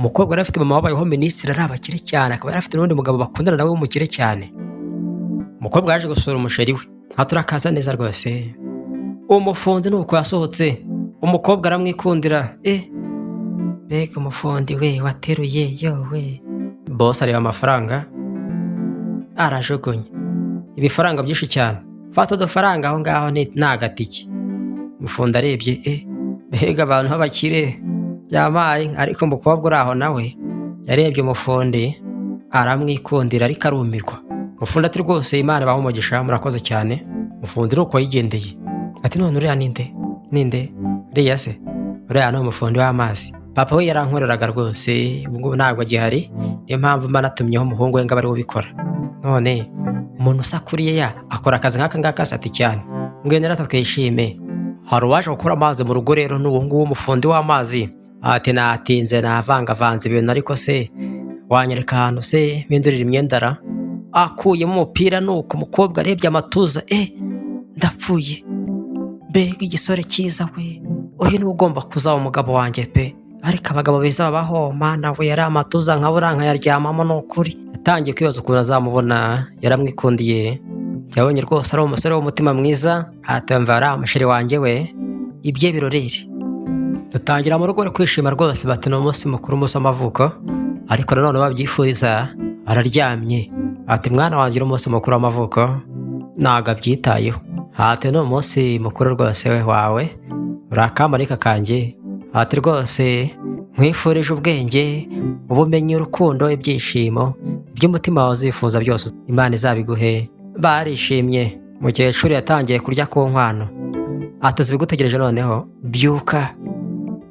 umukobwa yari afite mama wabayeho minisitiri ari abakire cyane, akaba yari afite n'undi mugabo bakundana nawe w'umukire cyane. Umukobwa yaje gusura umusheri we, turakaza neza rwose. Umufundi nuko yasohotse, umukobwa aramwikundira. Mbega umufundi we wateruye yowe. Boss areba amafaranga arajugunya, ibifaranga byinshi cyane. Fata udufaranga aho ngaho n'agatike. Umufundi arebye, mbega abantu b'abakire byamaye. Ariko umukobwa uri aho nawe yarebye umufundi aramwikundira, ariko arumirwa. Umufundi ati rwose Imana ibahe umugisha, murakoze cyane. Umufundi nuko yigendeye ati none uriya ninde uriya se? Uriya ni umufundi w'amazi. Papa we yarankoreraga rwose, ubu ngubu ntabwo agihari, niyo mpamvu mba natumyeho umuhungu we ngo abe ari we ubikora. None umuntu usakuriye akora akazi nk'aka ngaka ati cyane, ngwino rero twishime. Hari uwaje gukora amazi mu rugo rero n'uwo nguwo umufundi w'amazi. Ati natinze navangavanze ibintu, ariko se wanyereka ahantu se mpindurira imyenda ra? Akuyemo umupira nuko umukobwa arebye amatuza, ndapfuye. Mbega igisore cyiza we, uyu niwe ugomba kuzaba umugabo wanjye pe. Ariko abagabo beza babaho, mana we, yari amatuza nkabura nkayaryamamo n'ukuri. Yatangiye kwibaza ukuntu azamubona, yaramwikundiye. Yabonye rwose ari umusore w'umutima mwiza, atumva ari umusheri wanjye we, ibye birorere. Dutangira mu rugo kwishima rwose, bati ni umunsi mukuru, umunsi w'amavuko. Ariko nanone babyifuriza araryamye. Ati mwana wanjye uri umunsi mukuru w'amavuko ntabwo abyitayeho. Ati ni umunsi mukuru rwose we wawe, urakamarika kanjye. Ati rwose nkwifurije ubwenge, ubumenyi, urukundo, ibyishimo, iby'umutima wawe uzifuza byose Imana izabiguhe. Barishimye. Mukecuru yatangiye kurya ku nkwano. Ati zibigutegereje noneho, byuka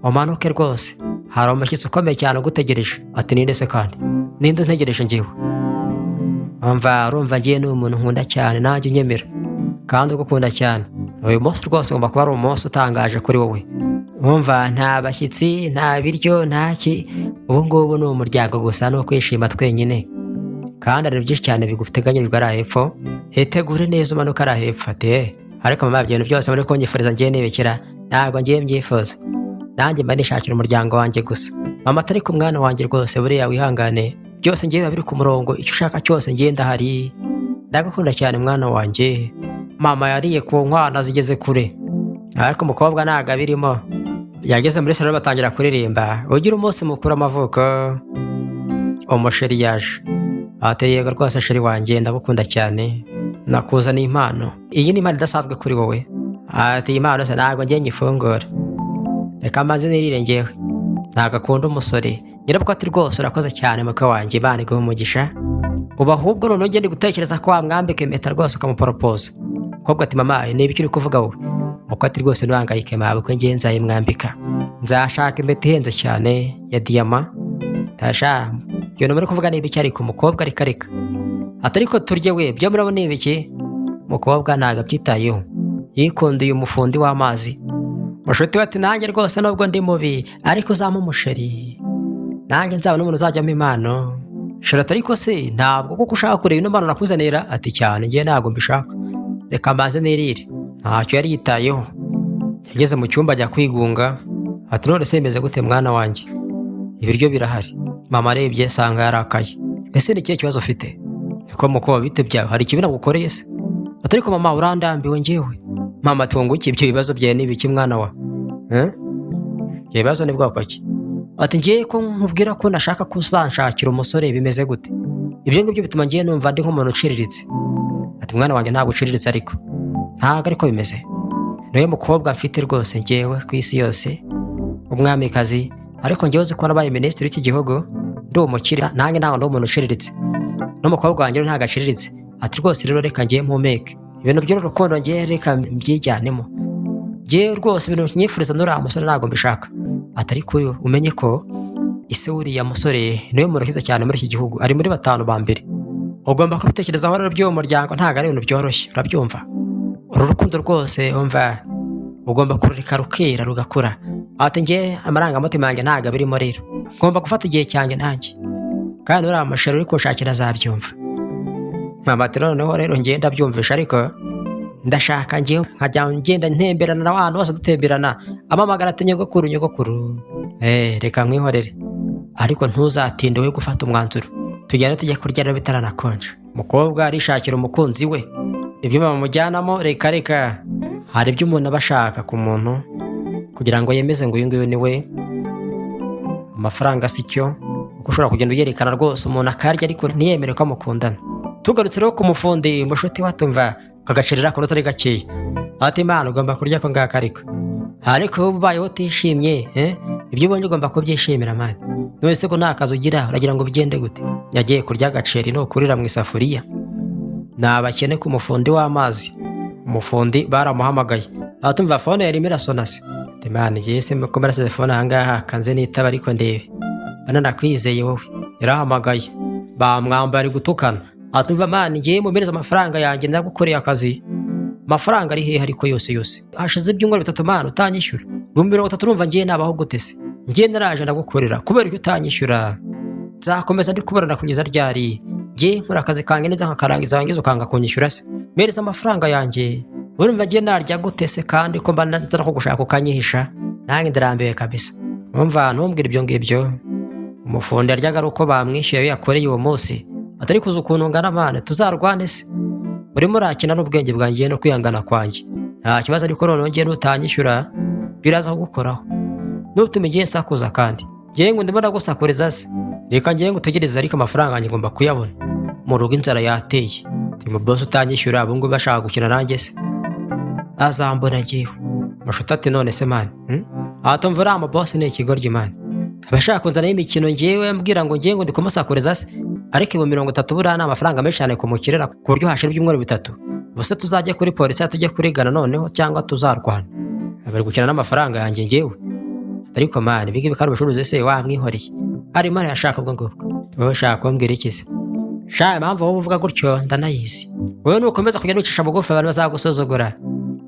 umanuke rwose, hari umushyitsi ukomeye cyane ugutegereje. Ati ninde se kandi? Ninde untegereje njyewe? Urumva ngiye ni umuntu nkunda cyane, nanjye unyemera kandi ugukunda cyane. Uyu munsi rwose ugomba kuba ari umunsi utangaje kuri wowe. Nta bashyitsi, nta biryo, ntaki. Ubu ngubu ni umuryango gusa, no kwishima twenyine. Kandi ari byinshi cyane biguteganyirijwe ari hepfo. Itegure neza umanuka ari hepfo. Ati ariko mama, ibintu byose muri kunyifuriza ngiye nibikira, ntabwo ngiye mbyifuza. Nanjye mba nishakira umuryango wanjye gusa. Mama atari ku mwana wanjye rwose, buriya wihangane, byose ngiye biba biri ku murongo, icyo ushaka cyose ngiye ndahari. Ndagukunda cyane mwana wanjye. Mama yariye ku nkwano zigeze kure, ariko umukobwa ntabwo abirimo. Yageze muri salo batangira kuririmba, ugira umunsi mukuru w'amavuko. Umusheri yaje. Ati yego rwose sheri wanjye, ndagukunda cyane, nakuzaniye impano. Iyi ni impano idasanzwe kuri wowe. Ati impano se ntabwo ngiye nyifungura, reka maze nirire ngewe, ntabwo akunda umusore. Nyirabwo ati rwose urakoze cyane muka wanjye, Imana iguhe umugisha. Ubu ahubwo noneho ugende gutekereza ko wamwambika impeta rwose ukamuporopoza. Umukobwa ati mama, ni ibiki uri kuvuga wowe? Muko ati rwose ntuhangayike mawe, ko ngiye nzayimwambika. Nzashaka impeta ihenze cyane ya diyama. Tasha ibintu muri kuvuga ni ibiki? Ariko umukobwa ariko atariko turye we, byo murabona ni ibiki? Umukobwa ntabwo abyitayeho, yikundiye umufundi w'amazi. Mushuti we ati nanjye rwose nubwo ndi mubi, ariko uzampa umusheri, nanjye nzaba n'umuntu uzajyamo impano. Shira ariko se ntabwo kuko ushaka kureba ino mpano nakuzanira? Ati cyane, ngiye ntabwo mbishaka, reka mbaze nirire. Ntacyo yari yitayeho. Yageze mu cyumba ajya kwigunga. Ati none se bimeze gute mwana wanjye? Ibiryo birahari. Mama arebye asanga yarakaye. Ese ni ikihe kibazo ufite? Niko muko bite byawe, hari ikibi nagukoreye se? Ati ariko mama urandambiwe ngewe. Mama tunguki, ibyo bibazo byawe ni ibiki mwana wa? Ibyo bibazo ni bwoko ki? Ati ngiye ko nkubwira ko nashaka kuzanshakira umusore, bimeze gute? Ibyo ngibyo bituma ngiye numva ndi nk'umuntu uciriritse. Ati mwana wanjye ntabwo uciriritse, ariko ntabwo ariko bimeze. Niwe mukobwa mfite rwose ngewe ku isi yose, umwamikazi, ariko ngewe uzi ko nabaye minisitiri w'iki gihugu, ndi umukire, nanjye ntabwo ndi umuntu uciriritse. N'umukobwa wanjye ntabwo aciriritse. Ati rwose rero reka ngiye mpumeke, ibintu by'urukundo ngiye reka mbyijyanemo. Ngewe rwose ibintu nyifuriza n'uriya musore ntabwo mbishaka. Ati ariko umenye ko ise uriya musore niwe muntu ukiza cyane muri iki gihugu, ari muri 5 ba mbere. Ugomba kubitekerezaho rero, by'uwo muryango ntabwo ari ibintu byoroshye, urabyumva? Uru rukundo rwose umva ugomba kurureka rukera rugakura. Ati ngiye amarangamutima yanjye ntabwo abirimo rero, ngomba gufata igihe cyanjye nanjye, kandi uriya musheri uri kunshakira azabyumva. Mama ati noneho rero ngiye ndabyumvisha, ariko ndashaka ngiye nkajya ngenda ntemberana n'abantu bose dutemberana, amamagara ati nyogokuru. Reka mwihorere, ariko ntuzatinde we gufata umwanzuro, tugende tujye kurya rero bitaranakonje. Umukobwa arishakira umukunzi we, ibyo bamujyanamo reka reka. Hari ibyo umuntu aba ashaka ku muntu kugira ngo yemeze ngo uyu nguyu ni we. Amafaranga si cyo, kuko ushobora kugenda uyerekana rwose umuntu akarya ariko ntiyemere ko amukundana. Tugarutse rero ku mufundi, mushuti watumva kagacerera ko tari gakeya, ati Imana ugomba kurya ko ngaka ariko ubayeho utishimye, ibyo ubonye ugomba kubyishimira mani. None se ko nta kazi ugira uragira ngo bigende gute? Yagiye kurya agaceri no kurira mu isafuriya. Ni abakene ku mufundi w'amazi. Umufundi baramuhamagaye, atumva fone yarimo irasona se. Imana yese mukomera telefone ahangaha kanze nitaba ariko ndebe. Bana nakwizeye wowe. Yarahamagaye. Bamwambara gutukana. Atumva Imana ngiye mumereza amafaranga yanjye ndagukoreye akazi. Amafaranga ari hehe ariko yose. Hashize ibyumweru 3 Mana utanyishyura. 30 urumva ngiye nabaho gute se? Ngiye naraje ndagukorera kubera ko utanyishyura. Nzakomeza ndi kubarana kugeza ryari? Ngiye nkora akazi kanjye neza nkakarangiza wangiza ukanga kunyishyura se. Mereza amafaranga yanjye. Urumva ngiye narya gute se kandi ko mba nzara ko gushaka ukanyihisha? Nange ndarambiwe kabisa. Umva ntumbwire ibyo ngibyo. Umufundi aryaga ari uko bamwishyuye yakoreye uwo munsi. Atari kuza ukuntu ngana Mana tuzarwane se. Urimo urakina n'ubwenge bwanjye no kwihangana kwanjye. Nta kibazo ariko none ngiye nutanyishyura biraza kugukoraho. N'utume ngiye sakuza kandi. Ngiye ngo ndimo ndagusakuriza se. Reka ngiye ngutegereza ariko amafaranga yanjye ngomba kuyabona. Mu rugo inzara yateye. Timo boss utanyishyura abo ngo bashaka gukina nanjye se. Azambona ngiye. Mashuti ati none se Mana. Atumvura ama boss ne ikigoryi Mana. Abashaka kunzana y'imikino ngiye mbwira ngo ngiye ngo ndikumusakuriza se. Ariko 30 buriya ni amafaranga menshi cyane kumukirera ku buryo hashira ibyumweru 3. Bose tuzajye kuri polisi tujye kurigana noneho cyangwa tuzarwana. Abari gukina n'amafaranga yanjye ngewe. Ariko Mana bigi bikari ubushuruze se wamwihoreye. Ari Mana yashaka ubwo ngubwo. Wowe shaka kumbwira iki se? Sha impamvu wowe uvuga gutyo ndanayizi. Wowe nukomeza kugenda ucisha bugufi abantu bazagusozogora.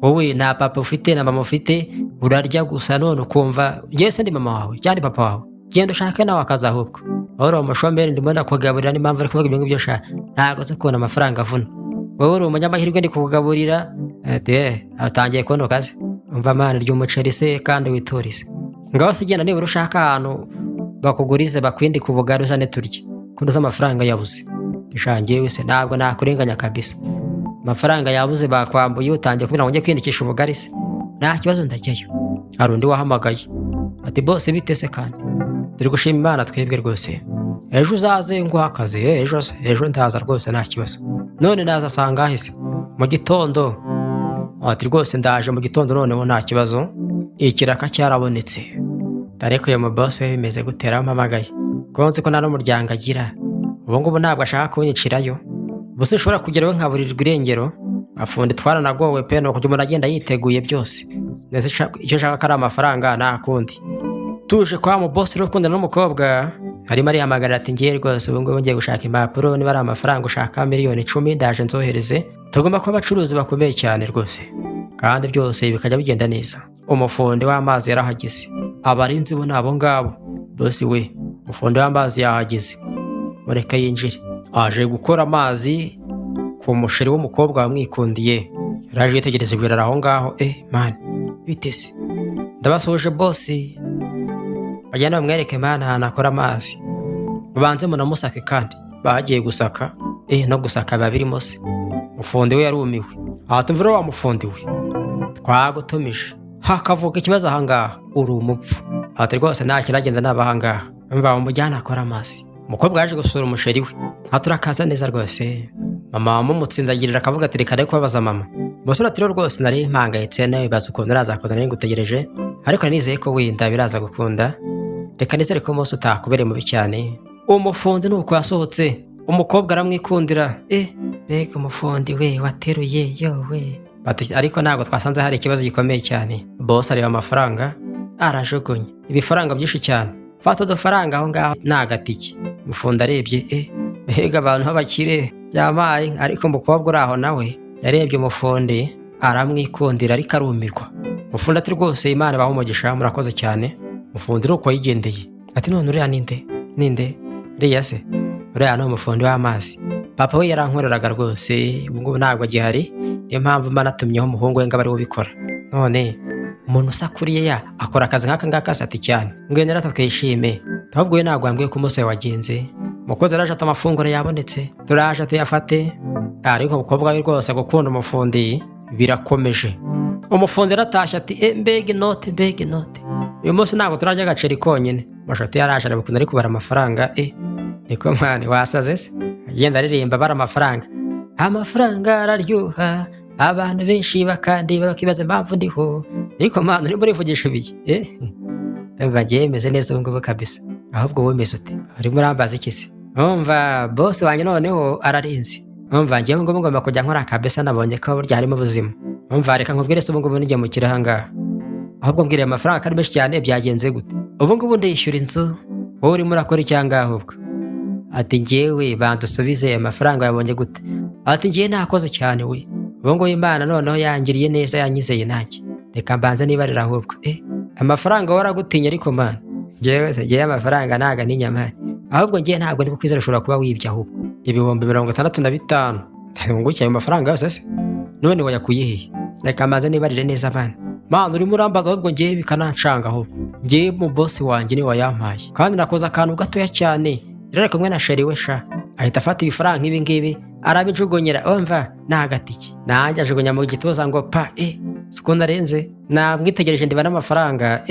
Wowe nta papa ufite na mama ufite, urarya gusa none ukumva ngiye se ndi mama wawe cyane papa wawe. Genda ushake nawe akaza ahubwo. Ora umushomeri ndimo nakugaburira n'impamvu ari kuvuga ibyo byose ntago zo kubona amafaranga avuna. Wowe uri umunyamahirwe ndi kukugaburira atangiye kubona kazi. Umva Mana ry'umuceri se kandi witorise. Ngaho se genda niba urushaka ahantu bakugurize bakwindi kubugari uzane turye. Kunduza amafaranga yabuze. Ishangiye wese ntabwo nakurenganya kabisa. Amafaranga yabuze bakwambuye utangiye kubira ngo njye kwindikisha ubugari se. Nta kibazo ndajyayo. Arundi wahamagaye. Ati boss bite se kandi. Turi gushima Imana twebwe rwose. Ejo uzaze ngo akazi ejo ndaza rwose nta kibazo. None naza sanga hise mu gitondo. Ati rwose ndaje mu gitondo none nta kibazo. Ikiraka cyarabonetse. Tareko ya boss bimeze gutera amamagaye. Konse ko nano muryango agira. Ubu ngubu ntabwo ashaka kunyicirayo. Bose ushobora kugeraho nkaburirwa irengero. Afundi twaranagowe pe no kujya muragenda yiteguye byose. Nese icyo shaka kari amafaranga nta kundi. Tuje kwa mu boss rero kunda n'umukobwa harimo ari hamagara ati ngiye rwose ubu ngubu ngiye gushaka impapuro niba ari amafaranga ushaka miliyoni 10 ndaje nzohereze. Tugomba kuba abacuruzi bakomeye cyane rwose kandi byose bikajya bigenda neza. Umufundi w'amazi yarahageze, abarinzi bo nabo ngabo. Boss we umufundi w'amazi yahageze, mureka yinjire. Aje gukora amazi ku musheri w'umukobwa wamwikundiye. Yaraje yitegereza ibirara aho ngaho. Man bitese ndabasoje boss bajyana bamwereke Mana ahantu akora amazi. Babanze munamusake kandi bagiye gusaka no gusaka babirimo se. Umufundi we yarumiwe. Atumvira wa mufundi we twagutumije hakavuga ikibazo ahangaha uri umupfu. Ati rwose nta kiragenda n'abahangaha mva umujyana akora amazi. Umukobwa yaje gusura umusheri we. Aturakaza neza rwose. Mama mumutsindagirira akavuga ati reka kubabaza mama. Bosora tiro rwose nari impangayitse nawe bibaza ukuntu uraza kuzana n'ingutegereje ariko nizeye ko wenda biraza gukunda. Reka nizere ko mose utakubereye mubi cyane. Umufundi nuko yasohotse umukobwa aramwikundira. Bega umufundi we wateruye yowe. Ariko ntabwo twasanze hari ikibazo gikomeye cyane. Boss areba amafaranga arajugunya ibifaranga byinshi cyane. Fata udufaranga aho ngaho nagatike. Umufundi arebye bega abantu b'abakire byamaye ariko umukobwa uri aho nawe yarebye umufundi aramwikundira ariko arumirwa. Umufundi ati rwose Imana bahumugisha murakoze cyane. Umufundi nuko yigendeye. Ati none uriya ninde uriya se uriya no umufundi w'amazi. Papa we yarankoreraga rwose ubu ngubu ntabwo gihari. Niyo mpamvu mba natumyeho umuhungu we ngo bari ubikora. None umuntu usakuriye akora akazi nk'aka ngaka ati cyane. Ngwendera twishime ahubwo we ntabwo wambwiye ko umunsi wagenze. Umukozi araje ati amafunguro yabonetse, turaje tuyafate. Ariko umukobwa we rwose gukunda umufundi birakomeje. Umufundi aratashye ati mbega inote, mbega inote, uyu munsi ntabwo turarya agaceri konyine. Mashoti yaraje arabikunda ari kubara amafaranga. Niko mwana wasaze se, agenda aririmba bara amafaranga. Amafaranga araryoha, abantu benshi bakandiba bakibaza impamvu ndiho. Ariko mwana urimo urivugisha ibiki? Ndumva ngiye meze neza ubu ngubu kabisa. Ahubwo wowe umeze ute? Urimo urambaza iki se? Umva boss wanjye noneho ararinze. Umva ngiye ngo ngomba kujya nkora kabisa, nabonye ko burya harimo ubuzima. Umva reka nkubwire se ubu ngubu nijye mu kirahanga. Ahubwo mbwire amafaranga kari menshi cyane byagenze gute? Ubu ngubu ndishyura inzu, wowe urimo urakora icyanga ahubwo? Ati ngewe bandusubize amafaranga yabonye gute? Ati ngiye nakoze cyane we. Ubu ngubu Imana noneho yangiriye neza, yanyizeye nanjye. Reka mbanze nibarira ahubwo. Amafaranga waragutinya ariko mana. Ngewe amafaranga naga n'inyamari. Ahubwo ngiye ntabwo ndi kukwizera ushobora kuba wibye ahubwo. Ibihumbi 65. Ntungukiye ayo mafaranga yose se? None wayakuye he? Reka mbanze nibarire neza abana. Mana urimo urambaza ahubwo ngiye bikanancanga ahubwo. Ngiye mu boss wanjye ni wayampaye. Kandi nakoze akantu gatoya cyane. Rero kumwe na sheri we sha. Ahita afata ibifaranga nk'ibi ngibi arabijugunyira. Umva nagatiki. Nanjye ajugunya mu gituza ngo pa siko narenze. Namwitegereje ndiba n'amafaranga.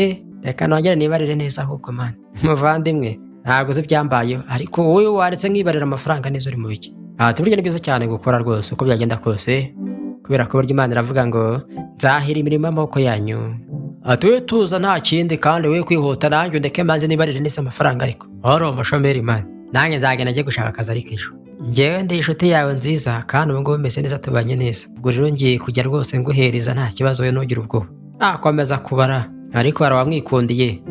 Reka nongere nibarire neza ahubwo mana. Muvandimwe ntabwo uzi byambayeho, ariko wowe waretse nkibarira amafaranga neza uri mu biki. Burya ni byiza cyane gukora rwose uko byagenda kose, kubera ko burya Imana iravuga ngo nzahira imirimo y'amaboko yanyu. We tuza nta kindi, kandi we kwihuta nanjye ndeke mbanze nibarire neza amafaranga. Ariko uri umushomeri mana, nanjye nzagenda njye gushaka akazi ariko ejo. Ngewe ndi inshuti yawe nziza kandi ubu ngubu meze neza, tubanye neza. Ubwo rero ngiye kujya rwose nguhereza nta kibazo, we ntugire ubwoba. Komeza kubara, ariko hari wamwikundiye.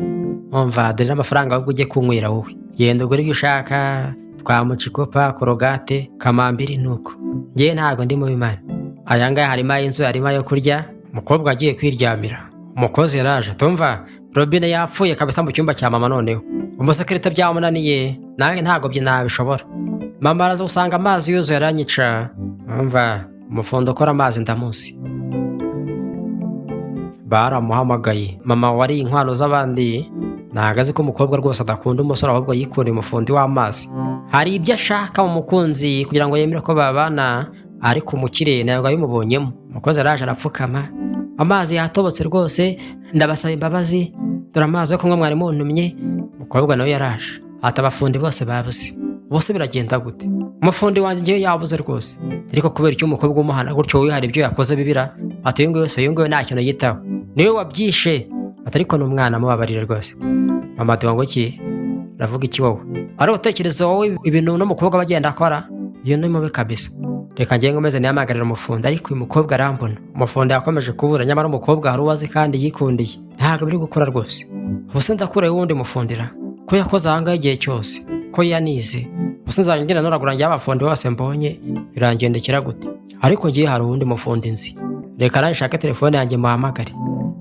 Umva dore amafaranga ahubwo ujye kunywera wowe. Genda ugure ibyo ushaka, twamuca ikopa, korogate, kamambiri nuko. Ngewe ntabwo ndi mubi mana. Aya ngaya harimo ay'inzu, harimo ayo kurya. Umukobwa agiye kwiryamira. Umukozi yaraje tumva robine yapfuye kabisa mu cyumba cya mama. Noneho umusekirite byamunaniye, nanjye ntabwo byo nabishobora. Mama araza usanga amazi yuzuye aranyica. Umva umufundo ukora amazi ndamuzi. Baramuhamagaye. Mama wari inkwano z'abandi ntabwo azi ko umukobwa rwose adakunda umusore, ahubwo yikundiye umufundi w'amazi. Hari ibyo ashaka mu mukunzi kugira ngo yemere ko babana, ariko umukire ntabwo abimubonyemo. Umukozi araje arapfukama. Amazi yatobotse rwose, ndabasaba imbabazi, dore amazi yo kunywa mwari muntumye. Umukobwa nawe yaraje ati abafundi bose babuze. Bose biragenda gute? Umufundi wanjye ngewe yabuze rwose, ariko kubera icyo umukobwa umuhana gutyo wowe hari ibyo yakoze bibira. Ati uyu nguyu nta kintu yitaho, niwe wabyishe. Ati ariko n'umwana mubabarire rwose. Mama ati ngo iki? Ravuga iki wowe? Ari utekereza wowe ibintu n'umukobwa bagenda akora? Iyo ni mubi kabisa. Reka ngiye ngomeze niyamagarira umufundi, ariko uyu mukobwa arambona. Umufundi yakomeje kubura, nyamara umukobwa hari uwazi kandi yikundiye. Ntabwo biri gukora rwose. Ubuse ndakura wundi mufundira ko yakoze ahangahe igihe cyose, ko yanize. Ubuse nzagenda noragura njye abafundi bose mbonye, birangendekera gute? Ariko ngiye hari uwundi mufundi nzi. Reka nashaka telefone yanjye muhamagare.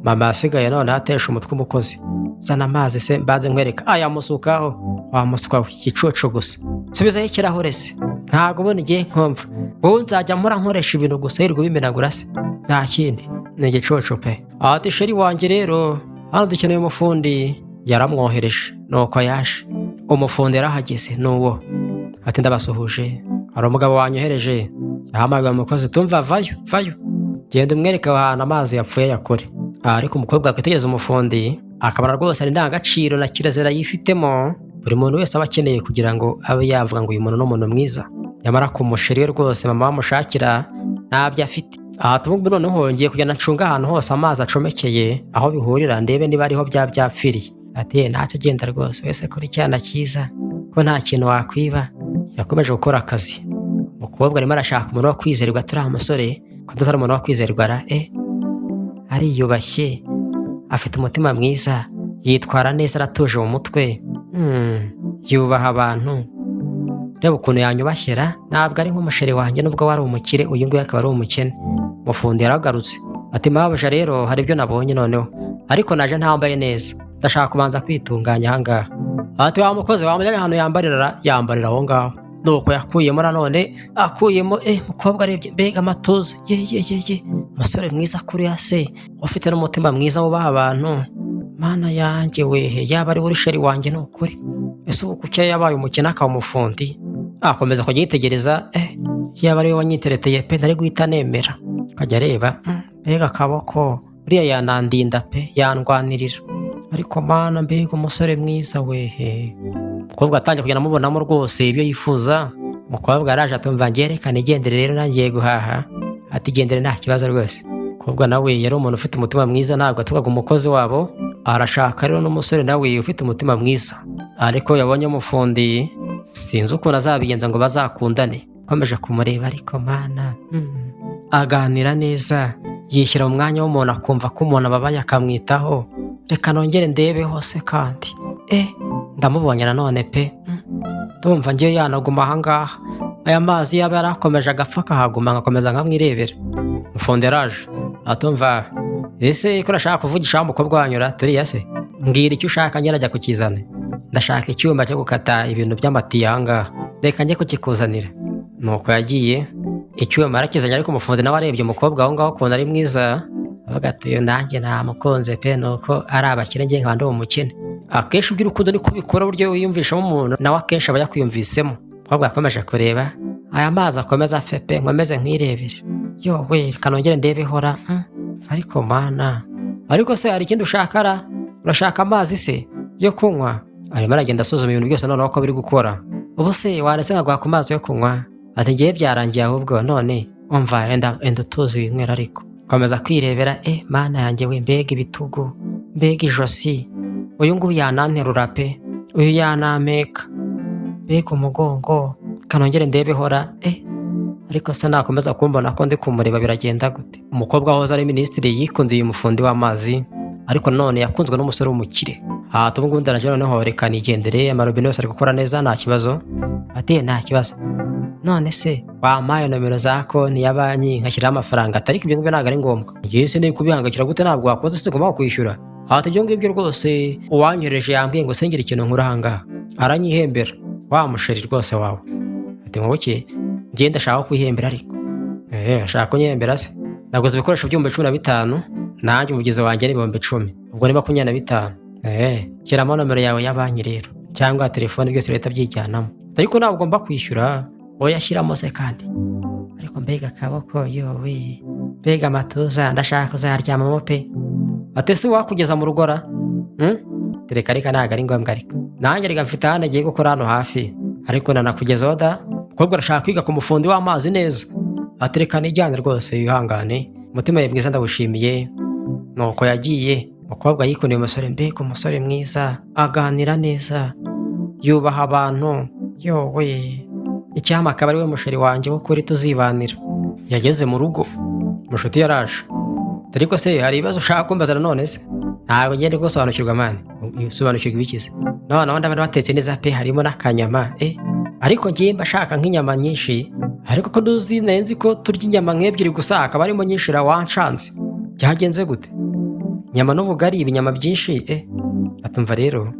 Mama asigaye none atesha umutwe umukozi. Zana amazi se mbanze nkwereka. Aya musukaho, wamusukaho igicucu gusa. Subizaho ikirahure se. Ntabwo ubona igihe nkumva. Wowe nzajya mpora nkoresha ibintu gusa yirirwa bimenagura se. Nta kindi. Ni igicucu pe. Ati sheri wanjye rero, hano dukeneye umufundi. Yaramwohereje nuko yaje. Umufundi yarahageze n'uwo. Ati ndabasuhuje. Hari umugabo wanyohereje. Yahamagaye umukozi tumva vayo. Genda umwereke ahantu amazi yapfuye yakore. Ariko umukobwa akwitegereza umufundi, akabara rwose ari ndangagaciro na kirazira yifitemo. Buri muntu wese aba akeneye kugira ngo abe yavuga ngo uyu muntu ni umuntu mwiza. Nyamara ku musheri we rwose mama bamushakira ntabyo afite. Tumubwe noneho ngiye kugenda ncunga ahantu hose amazi acomekeye, aho bihurira ndebe niba ariho byapfiriye. Ati ntacyo genda rwose, wese kuri cyana cyiza ko nta kintu wakwiba. Yakomeje gukora akazi. Umukobwa arimo arashaka umuntu wo kwizerwa, turi umusore ko ndazara umuntu wo kwizerwa. Ariyubashye, afite umutima mwiza, yitwara neza, aratuje mu mutwe. Yubaha abantu. Reba ukuntu yanyubashyira, ntabwo ari nk'umusheri wanjye nubwo wari umukire, uyu nguyu akaba ari umukene. Umufundi yaragarutse ati mabuja rero hari ibyo nabonye noneho, ariko naje ntambaye neza, ndashaka kubanza kwitunganya ahangaha. Ati wa mukozi wamujyanye ahantu yambarira aho ngaho. Nuko yakuyemo nanone, akuyemo mukobwa arebye, mbega amatuza, ye umusore mwiza kuriya se, ufite n'umutima mwiza wubaha abantu. Mana yanjye wehe, yaba ari uri sheri wanjye nukuri. ese ubu kuki yabaye umukene akaba umufundi? Akomeza kujya yitegereza, yaba ariwe wanyitereteye pe nari guhita nemera. Akajya areba, mbega akaboko uriya yanandinda pe, yandwanirira, ariko mana mbega umusore mwiza wehe. Umukobwa atangiye kugenda amubonamo rwose ibyo yifuza. Umukobwa araje atumva ngerekane igendere rero nangiye guhaha. Ati gendere nta kibazo rwose. Umukobwa nawe yari umuntu ufite umutima mwiza, ntabwo atukaga umukozi wabo. Arashaka rero n'umusore nawe ufite umutima mwiza, ariko yabonye umufundi sinzi ukuntu azabigenza ngo bazakundane. Akomeje kumureba ariko mana, aganira neza, yishyira mu mwanya w'umuntu akumva ko umuntu ababaye akamwitaho. Reka nongere ndebe hose kandi ndamubonye nanone pe, ndumva ngiye yanaguma ahangaha. Aya mazi yaba yarakomeje agapfa akahaguma ngakomeza nkamwirebera. Umufundi yaraje atumva, ese ko urashaka kuvugisha umukobwa wanyura turiya se? Mbwira icyo ushaka njye najya kukizana. Ndashaka icyuma cyo gukata ibintu by'amatiyo ahangaha, reka njye kukikuzanira. Nuko yagiye icyuma arakizanye, ariko umufundi nawe arebye umukobwa aho ngaho ukuntu ari mwiza, avuga ati nanjye namukunze pe, nuko ari abakire njye nkaba ndi umukene. Akenshi ubw'urukundo niko ubikora, buryo wiyumvishamo umuntu nawe akenshi aba yakwiyumvisemo. Umukobwa yakomeje kureba, aya mazi akomeza afe pe, nkomeze nkwirebere. Yowe reka nongere ndebe hora, ariko mana, ariko se hari ikindi ushaka? Urashaka amazi se yo kunywa? Arimo aragenda asuzuma ibintu byose noneho ko biri gukora. Ubu se waretse nkaguha ku mazi yo kunywa? Ati ngiye byarangiye ahubwo none umva enda utuzi winywera. Ariko komeza kwirebera, mana yanjye we, mbega ibitugu, mbega ijosi, uyu nguyu yananterura pe, uyu yanameka, mbega umugongo, kanongere ndebe hora. Ariko se nakomeza kumbona ko ndi kumureba biragenda gute? Umukobwa wahoze ari minisitiri yikundiye umufundi w'amazi, ariko none yakunzwe n'umusore w'umukire. Tubungu ndaraje noneho reka nigendere, amarobine yose ari gukora neza nta kibazo. Ati nta kibazo. None se wampaye nomero za konti ya banki nkashyiraho amafaranga? Atari ibyo ngibyo ntabwo ari ngombwa. Ngiye se ni kubihangayikira gute? Ntabwo wakoze se ngomba kwishyura. Ibyo ngibyo rwose uwanyohereje yambwiye ngo sengera ikintu nkura ahangaha, aranyihembera. Wa musheri rwose wawe. Ati ngoboke ngiye ndashaka kwihembera. Ariko ashaka kunyihembera se? Naguze ibikoresho by'ibihumbi 15, nanjye umugizi wanjye ni ibihumbi 10, ubwo ni 25. Shyiramo nomero yawe ya banki rero, cyangwa telefone, byose leta byijyanamo. Ariko ntabwo ugomba kwishyura, oyashyiramo se kandi. Ariko mbega akaboko yowe, mbega amatuza, ndashaka kuzaryamamo pe. Ati se wakugeza mu rugora? Reka ntabwo ari ngombwa. Ariko nanjye reka mfite ahandi agiye gukora hano hafi, ariko nanakugezaho da. Umukobwa arashaka kwiga ku mufundi w'amazi neza. Ati reka nijyane rwose, wihangane, umutima we mwiza ndawushimiye. Nuko yagiye. Umukobwa yikundiye umusore, mbega umusore mwiza, aganira neza, yubaha abantu. Yowe icyama akaba ari we musheri wanjye w'ukuri tuzibanira. Yageze mu rugo, mushuti yaraje. Ariko se hari ibibazo ushaka kumbaza nanone se? Ntabwo ngende gusobanukirwa mani. Usobanukirwa ibikize? Noneho ndabona batetse neza pe, harimo n'akanyama. Ariko ngiye mbashaka nk'inyama nyinshi, ariko ko nduzi nenzi ko turya inyama nk'ebyiri gusa, akaba arimo nyinshi wanshanze. Byagenze gute? Nyama n'ubugari, ibinyama byinshi. Atumva rero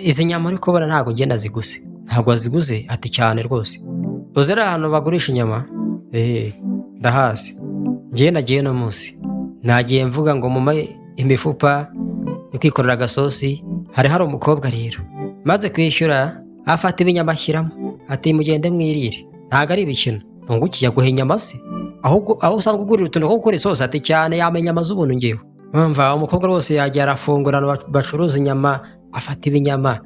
izi nyama uri kubona ntabwo ngenda ziguze. Ntabwo waziguze? Ati cyane rwose. Uzera ahantu bagurisha inyama? Ndahazi. Ngiye nagiye no munsi, nagiye mvuga ngo mumaye imifupa yo kwikorera agasosi. Hari umukobwa rero maze kwishyura afata ibinyama ashyiramo. Ati mugende mwirire, ntabwo ari ibikino. Ntungukiye guha inyama se? Ahubwo aho usanga ugurira utuntu two gukora isosi. Ati cyane yamenya inyama z'ubuntu ngewe. Umva umukobwa rwose yagiye arafungura bacuruza inyama, afata ibinyama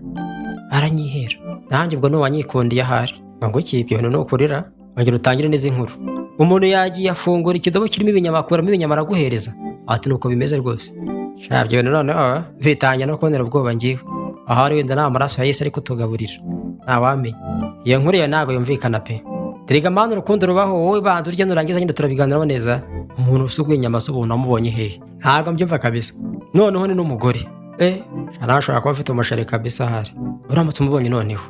aranyihera. Nanjye ubwo n'uwanyikundiye ahari. Ntungukiye ibyo bintu nukurira wongera utangire n'izi nkuru. Umuntu yagiye afungura ikidobo kirimo ibinyama, akuramo ibinyama araguhereza. Ati nuko bimeze rwose. Ibyo bintu noneho bitanya no kubonera ubwoba ngewe. Ahari wenda nta maraso ya Yesu ari kutugaburira, ntawamenya. Iyo nkuru yawe ntabwo yumvikana pe. Turiga mani urukundo rubaho, wowe banza urya nurangiza nyine turabiganiraho neza. Umuntu usuguye inyama z'ubuntu amubonye hehe? Ntabwo mbyumva kabisa. Noneho ni n'umugore. Ashobora kuba afite umushari kabisa ahari. Uramutse umubonye noneho.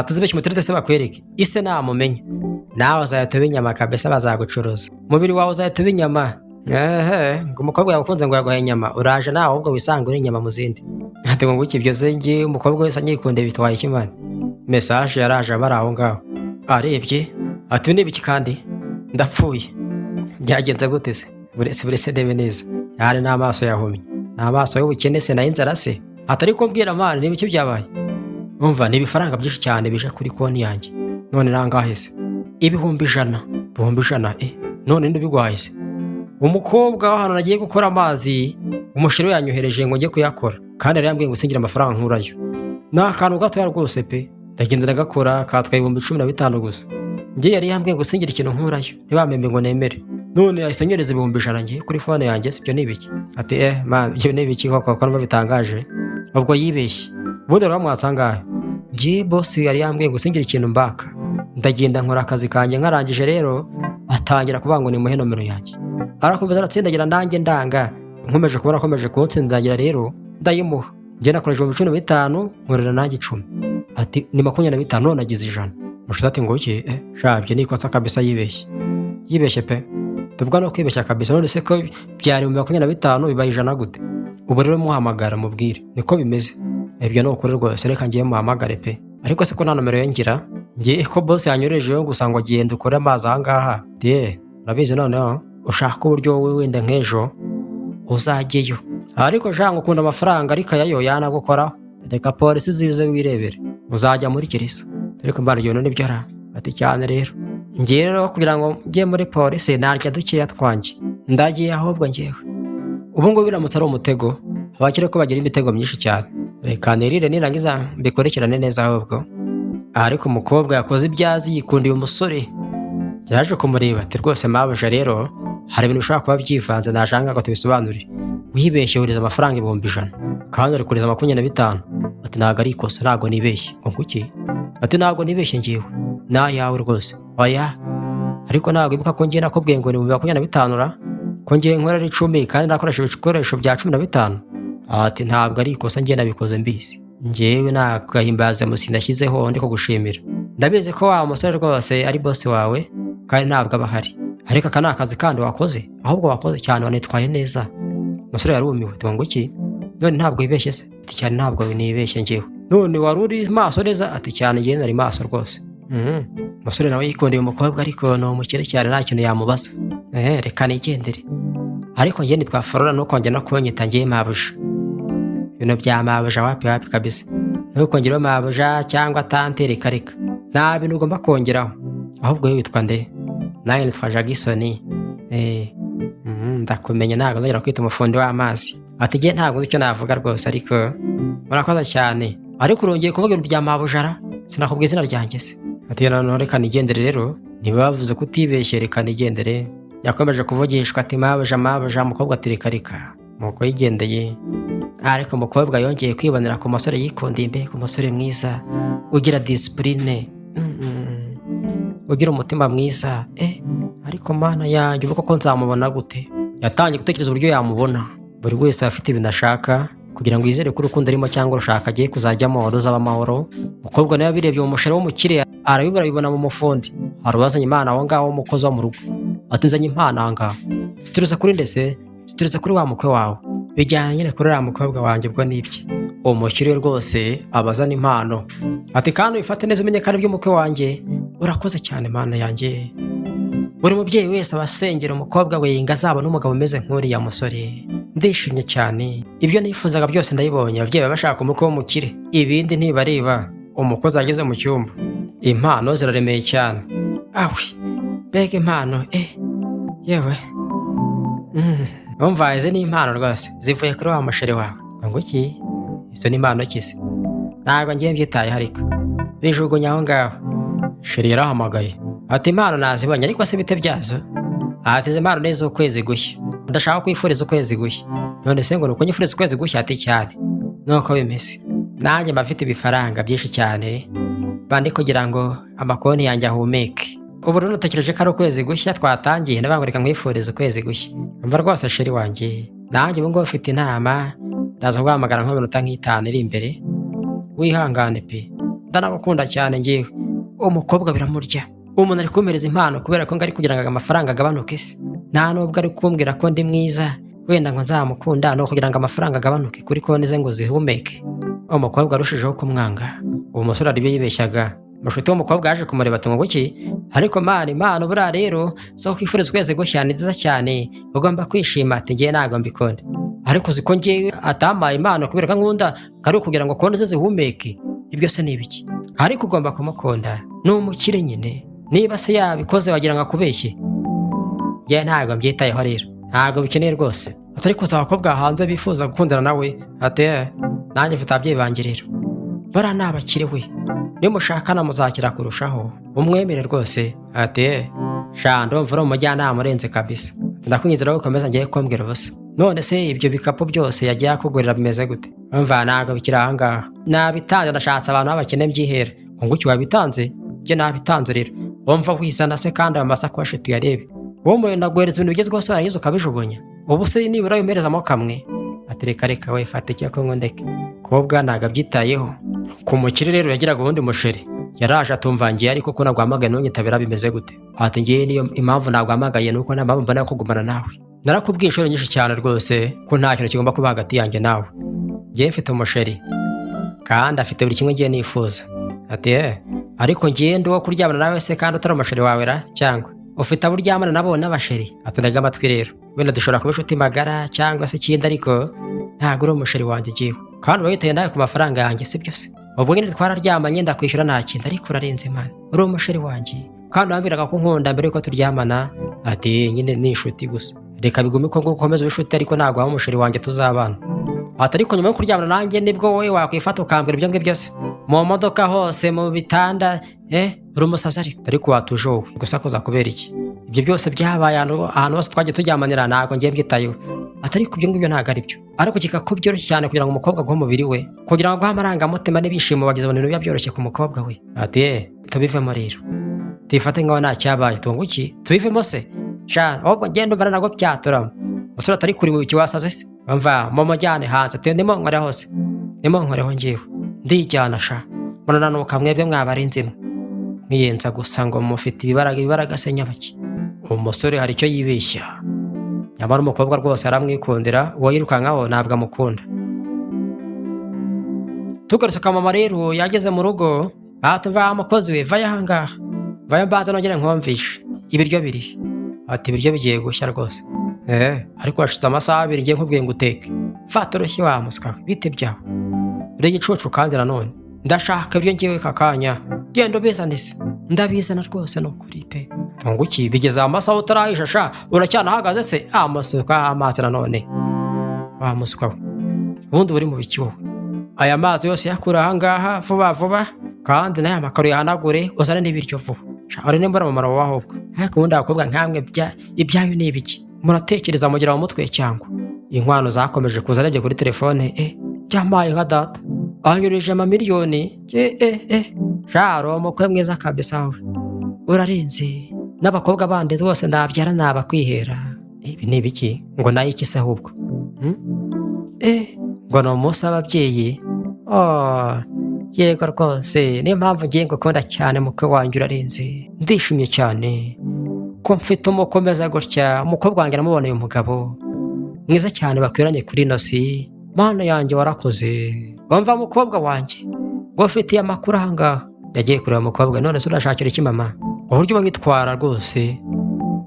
Tuzibeshye umuturire se bakwereke. Ise namumenya. Nawe uzahita inyama kabisa, bazagucuruza. Umubiri wawe uzahita inyama. Ngo umukobwa yagukunze ngo yaguhe inyama, uraje nawe ahubwo wisanga uri inyama mu zindi. Ati ngo nguki ibyo se ngiye umukobwa wese anyikunde bitwaye ikimana. Message yaraje bari aho ngaho. Arebye ati ni ibiki kandi? Ndapfuye. Byagenze gute se? Buretse ndebe neza. Yari n'amaso yahumye. N'amaso y'ubukene se na inzara se? Atari ko mbwira mani ni ibiki byabaye? umva ni ibifaranga byinshi cyane bije kuri konti yanjye. None nangahe se? Ibihumbi ijana. Ibihumbi ijana none ndabiguhaye se? Umukobwa hano nagiye gukora amazi umushiro yanyohereje ngo njye kuyakora kandi yari yambwiye ngo singira amafaranga nkurayo. Ni akantu gatoya rwose pe, ndagenda ndagakora katwaye ibihumbi 15 gusa. Njye yari yambwiye ngo singira ikintu nkurayo ntibamembe ngo nemere. None ahise anyereza ibihumbi ijana njye kuri fone yanjye, sibyo nibiki? Ati man ibyo nibiki koko numva bitangaje. Ubwo yibeshye. Ubundi rero mwatsangahe? Njye boss yari yambwiye ngo singira ikintu mbaka. Ndagenda nkora akazi kanjye nkarangije rero atangira kuvuga ngo ni muhe nomero yanjye. Arakomeza aratsindagira nanjye ndanga. Nkomeje kubona akomeje kuntsindagira rero ndayimuha. Njye nakoresha 15 nkorera nanjye 10. Ati ni 25 none agize 100. Mushita ati ngo iki shabye nikosa kabisa yibeshye. Yibeshye pe. Tubwa no kwibeshya kabisa, none se ko byari 25 bibaye 100 gute? Ubu rero muhamagara mubwire niko bimeze. Ibyo no ukuri rwose reka ngiye muhamagare pe. Ariko se ko nta nomero yengira ngiye ko boss yanyoreje yo gusa ngo agende ukore amazi ahangaha. Urabizi noneho ushaka uburyo wowe wenda nk'ejo uzajyeyo. Ariko jango ukunda amafaranga ariko yayo yanagukoraho. Reka polisi zize wirebere uzajya muri kirisa. Ariko mbaryo none nibyo ara. Ati cyane rero ngiye rero kugira ngo njye muri polisi narya dukeya twanje ndagiye ahubwo ngewe. Ubu ngo biramutse ari umutego abakire ko bagira imitego myinshi cyane. Reka nirire nirangiza mbikorekerane neza ahubwo. Ariko umukobwa yakoze ibyazi yikundiye umusore. Yaje kumureba ati rwose mabuja rero hari ibintu ushaka kuba byivanze najanga ngo tubisobanure. Wibeshye uriza amafaranga 100 kandi ari kuriza 25. Ati ntago ari ikosa ntago nibeshye. Ngo kuki? Ati ntago nibeshye ngiwe. Na yawe rwose. Oya. Ariko ntago ibuka ko ngiye nakubwiye ngo ni 25 ra ko ngiye nkorera 10 kandi nakoresha ibikoresho bya 15. Ati ntabwo ari ikosa ngiye nabikoze mbizi. Ngewe nakahimbaza musindashyizeho ndiko gushimira. Ndabizi ko wa musore rwose ari boss wawe kandi ntabwo abahari. Ariko aka nakazi kandi wakoze ahubwo wakoze cyane wanitwaye neza. Musore yarumiwe tungo iki? None ntabwo yibeshye se? Ati cyane ntabwo nibeshye ngewe. None waruri maso neza? Ati cyane ngiye nari maso rwose. Musore nawe yikondeye umukobwa ariko no mukire cyane nta kintu yamubaza. Reka nigendere. Ariko ngiye nitwa Flora no kongera no kunyita ngiye mabuja. Bino bya mabuja wapi kabisa. No kongera mabuja cyangwa tante reka. Nta bintu ugomba kongeraho. Ahubwo witwa nde? Naye nitwa Jackson. Ndakumenya ntago nzongera kwita umufundi w'amazi. Ati ngiye ntago nzi icyo navuga rwose ariko murakoze cyane. Ariko urongeye kuvuga ibintu bya mabujara sinakubwiye izina ryanjye se. Ati none reka nigendere rero ntibavuze ko utibeshye reka nigendere. Yakomeje kuvugishwa ati mabuja umukobwa ati reka nuko yigendeye. Ariko umukobwa yongeye kwibonera ku musore yikundiye mbe ku musore mwiza ugira discipline, ugira umutima mwiza. Ariko mana yanjye uvuga ko nzamubona gute? Yatangiye gutekereza uburyo yamubona. Buri wese afite ibintu ashaka kugira ngo yizere ko urukundo arimo cyangwa urushaka agiye kuzajyamo ruzaba amahoro. Umukobwa nawe birebye mu mushero w'umukire arabibura bibona mu mufundi. Arubazanye Imana aho ngaho umukozi wo mu rugo. Ati nzanye impano aha ngaho. Situruza kuri ndese situruza kuri wa mukwe wawe. Bijyanye nyine kuri wa mukobwa wanjye ubwo nibye. Umukire rwose abazana impano. Ati kandi wifate neza umenyekane by'umukwe wanjye. Urakoze cyane Mana yanjye. Buri mubyeyi wese abasengera umukobwa we ingazaba n'umugabo umeze nk'uriya musore. Ndishimye cyane. Ibyo nifuzaga byose ndabibonye. Ababyeyi bashaka umukwe w'umukire. Ibindi ntibareba. Umukozi ageze mu cyumba. Impano ziraremeye cyane. Awi. Bega impano yewe. Umva izi ni impano rwose zivuye kuri wa mushere wawe. Ngo iki? Izo ni impano kise. Ntabwo ngiye mbyitaye ariko. Bijugunya aho ngaho. Sheri yarahamagaye. Ati impano nazibonye ariko se bite byazo? Ati izi impano neza ukwezi gushya. Ndashaka kwifuriza ukwezi gushya. None se ngo nuko nyifuriza ukwezi gushya ati cyane. Nuko bimeze. Nanjye mbafite ibifaranga byinshi cyane. Bandi kugira ngo amakoni yanjye ahumeke. Ubu rero natekereje ko ari ukwezi gushya twatangiye nabangurika nkwifuriza ukwezi gushya. Umva rwose sheri wanjye. Nanjye ubu ngo mfite inama. Ndaza guhamagara nk'iminota 5 iri imbere. Wihangane pe. Ndanagukunda cyane ngiwe. Umukobwa biramurya. Umuntu ari kumereza impano kubera ko ngari kugira ngo amafaranga agabanuke se. Nta nubwo ari kumbwira ko ndi mwiza wenda ngo nzamukunda no kugira ngo amafaranga agabanuke kuri konti ze ngo zihumeke. Umukobwa arushijeho kumwanga. Uwo musore ari biyibeshyaga. Mushuti w'umukobwa yaje kumureba ati ngo iki? Ariko impano buriya rero zo kwifuriza ukwezi gushya ni nziza cyane. Ugomba kwishima ati ngiye ntago mbikonde. Ariko uziko ngiye atamaye impano kubera ko nkunda kari kugira ngo konti ze zihumeke. ibyo se ni ibiki? Ariko ugomba kumukunda, ni umukire nyine, niba se yabikoze wagira ngo akubeshye. Njye ntabwo mbyitayeho rero, ntabwo bikeneye rwose. Atari kuza abakobwa hanze bifuza gukundana nawe, ati nanjye mfite ababyeyi banjye rero, bariya ni abakire we, nimushakana muzakira kurushaho, umwemere rwose. Ati sha ndumva uri umujyanama urenze kabisa, ndakunyizera ko ukomeza ngiye kumbwira ubusa. None se ibyo bikapu byose yagiye akugurira bimeze gute? Umva ntabwo bikiri ahangaha, nabitanze, ndashatse abantu b'abakene mbyihera. Unguki wabitanze? Ibyo nabitanze rero, wumva wizana se kandi ayo masakoshi tuyarebe. Wowe ndaguhereza ibintu bigezweho se warangiza ukabijugunya? Ubu se nibura wimerezamo kamwe? Ati reka we fata icyo ko ngondeke. Kobwa ntabwo abyitayeho. Ku mukire rero yagiraga ubundi musheri, yaraje atumvangiye ariko ko nagwamagaye ntunyitabira bimeze gute? Ati ngiye niyo impamvu nagwamagaye nuko nta mpamvu mbona kugumana nawe. Narakubwiye inshuro nyinshi cyane rwose ko nta kintu kigomba kuba hagati yanjye nawe. Ngiye mfite umusheri kandi afite buri kimwe ngiye nifuza. Ati ariko ngiye ndi wo kuryamana nawe se kandi utari umusheri wawe ra cyangwa ufite abo uryamana nabo n'abasheri? Ati ndega amatwi rero, wenda dushobora kuba inshuti magara cyangwa se ikindi ariko ntabwo uri umusheri wanjye ngiwe, kandi uba witaye nawe ku mafaranga yanjye si byo se? Ubwo nyine twararyamanye ndakwishyura nta kintu, ariko urarenze Imana, uri umusheri wanjye kandi wambwiraga ko nkunda mbere yuko turyamana. Ati nyine ni inshuti gusa, reka bigume ko ukomeza ubushuti ariko ntabwo waba umusheri wanjye tuzabana. Ati ariko nyuma yo kuryamana nanjye nibwo wowe wakwifata ukambwira ibyo ngibyo se? Mu modoka hose mu bitanda uri umusazi ariko watuje wowe gusakuza kubera iki? Ibyo byose byabaye ahantu hose twagiye tujyamanira ntabwo ngiye mbyitayeho. Ati ariko ibyo ngibyo ntabwo ari byo, ariko kikako byoroshye cyane kugira ngo umukobwa aguhe umubiri we, kugira ngo aguhe amarangamutima n'ibishimo wagize ibintu biba byoroshye ku mukobwa we. Ati tubivemo rero, tuyifate nk'aho nta cyabaye. Tunguki tubivemo se? Sha ahubwo ngenda umva nabwo byaturamo. Musore atari kuri mu bikiwasaze se? Mva mu mujyane hanze. Ati ndimo nkore hose, ndimo nkoreho ngiwe ndijyana sha, munananuka mwebwe mwabarinze mwe mwiyenza gusa ngo mufite ibibaraga se nyabaki. Umusore hari icyo yibeshya, nyamara umukobwa rwose aramwikundira, uwo yirukankaho ntabwo amukunda. Tugarutse kwa mama rero, yageze mu rugo batumva umukozi we, vayo ahangaha, vayo mbanza nongere nkumvishe ibiryo biri. Ati ibiryo bigiye gushya rwose. Ariko hashize amasaha abiri ngiye nkubwiye ngo uteke. Fata urushyi wa muswa, bite byawe uri igicucu kandi nanone ndashaka ibyo ngiye kakanya, genda ubizane se. Ndabizana rwose no kuri pe. Tunguki bigeze amasaha utarahisha sha, uracyanahagaze se? Amasuka amazi nanone wa muswa, ubundi uri mu biki wowe? Aya mazi yose yakura ahangaha vuba vuba, kandi n'aya makaro yahanagure uzane n'ibiryo vuba. Uri nimbura mumaro wahubwo, ariko ubundi abakobwa nkamwe ibyayo ni ibiki? Muratekereza mugira mu mutwe cyangwa? Inkwano zakomeje kuza arebye kuri telefone, byamaye nka data anyurije amamiliyoni. Sharo umukwe mwiza kabisa we, urarenze. N'abakobwa bandi bose ndabyara nabakwihera. Ibi ni ibiki? Ngo nayo iki se ahubwo? Ngo ni umunsi w'ababyeyi. Yego rwose, niyo mpamvu ngiye ngukunda cyane mukwe wanjye, urarenze. Ndishimye cyane ko mfite umukomeza gutya, umukobwa wanjye namuboneye umugabo mwiza cyane bakwiranye kuri ino si. Mana yanjye warakoze. Wumva mukobwa wanjye ngo ufitiye amakuru ahangaha. Yagiye kureba umukobwa, none se urashakira iki mama? Uburyo bagitwara rwose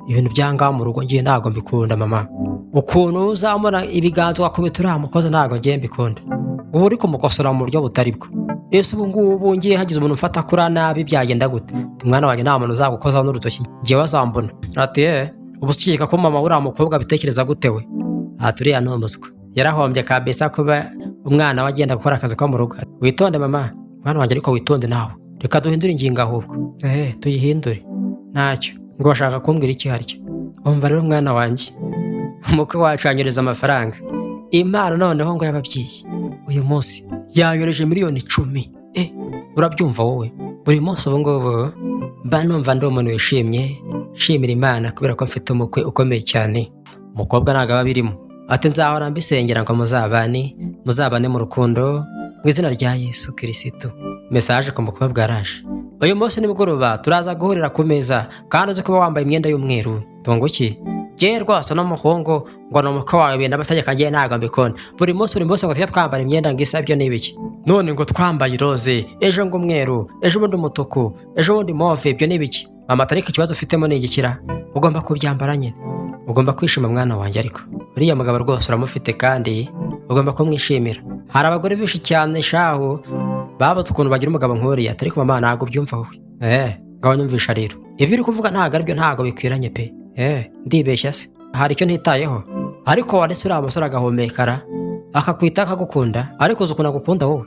ibintu byangaha mu rugo ngiye ntabwo mbikunda mama. Ukuntu uzamura ibiganza wakubita uriya mukozi ntabwo ngiye mbikunda. Ubu uri kumukosora mu buryo butari bwo. Ese ubu ngubu ngiye hagize umuntu ufata kuri nabi byagenda gute? Mwana wanjye nta muntu uzagukozaho n'urutoki ngiye wazambona. Ati ubu ukeka ko mama uriya mukobwa bitekereza gute we? Ati uriya ni umuswa, yarahombye kabisa kuba umwana we agenda gukora akazi ko mu rugo. Witonde mama, mwana wanjye ariko witonde nawe. Reka duhindure ingingo ahubwo. Tuyihindure ntacyo. Ngo bashaka kumbwira iki harya? Umva rero mwana wanjye, umukwe wacu yanyereza amafaranga impano noneho ngo y'ababyeyi. Uyu munsi yanyoreje miliyoni 10. Urabyumva wowe? Buri munsi ubu ngubu mba numva ndi umuntu wishimye, shimira Imana kubera ko mfite umukwe ukomeye cyane. Umukobwa ntabwo aba birimo. Ati nzahora mbisengera ngo muzabane mu rukundo mu izina rya Yesu Kristo. Message ku mukobwa araje. Uyu munsi nimugoroba turaza guhurira ku meza, kandi uzi kuba wambaye imyenda y'umweru. Tunguki je rwose n'umuhungu ngo n'umukwe wawe benda bategeka ngiye ntabwo mbikona. Buri munsi ngo tujya twambara imyenda ngisa byo n'ibiki? None ngo twambaye roze, ejo ngo umweru, ejo bundi umutuku, ejo bundi move, ibyo n'ibiki? Mama tariko ikibazo ufitemo ni igikira, ugomba kubyambara nyine. Ugomba kwishima mwana wanjye, ariko uriya mugabo rwose uramufite kandi ugomba kumwishimira. Hari abagore bishi cyane shaho babuze ukuntu bagira umugabo nk'uriya, ariko mama ntabwo ubyumva wowe. Ngaho nyumvisha rero, ibyo uri kuvuga ntabwo aribyo, ntabwo bikwiranye pe. Ndibeshya se? Hari icyo ntitayeho? Ariko waretse uriya musore agahumekara akakwita akagukunda, ariko uzi ukuntu agukunda wowe,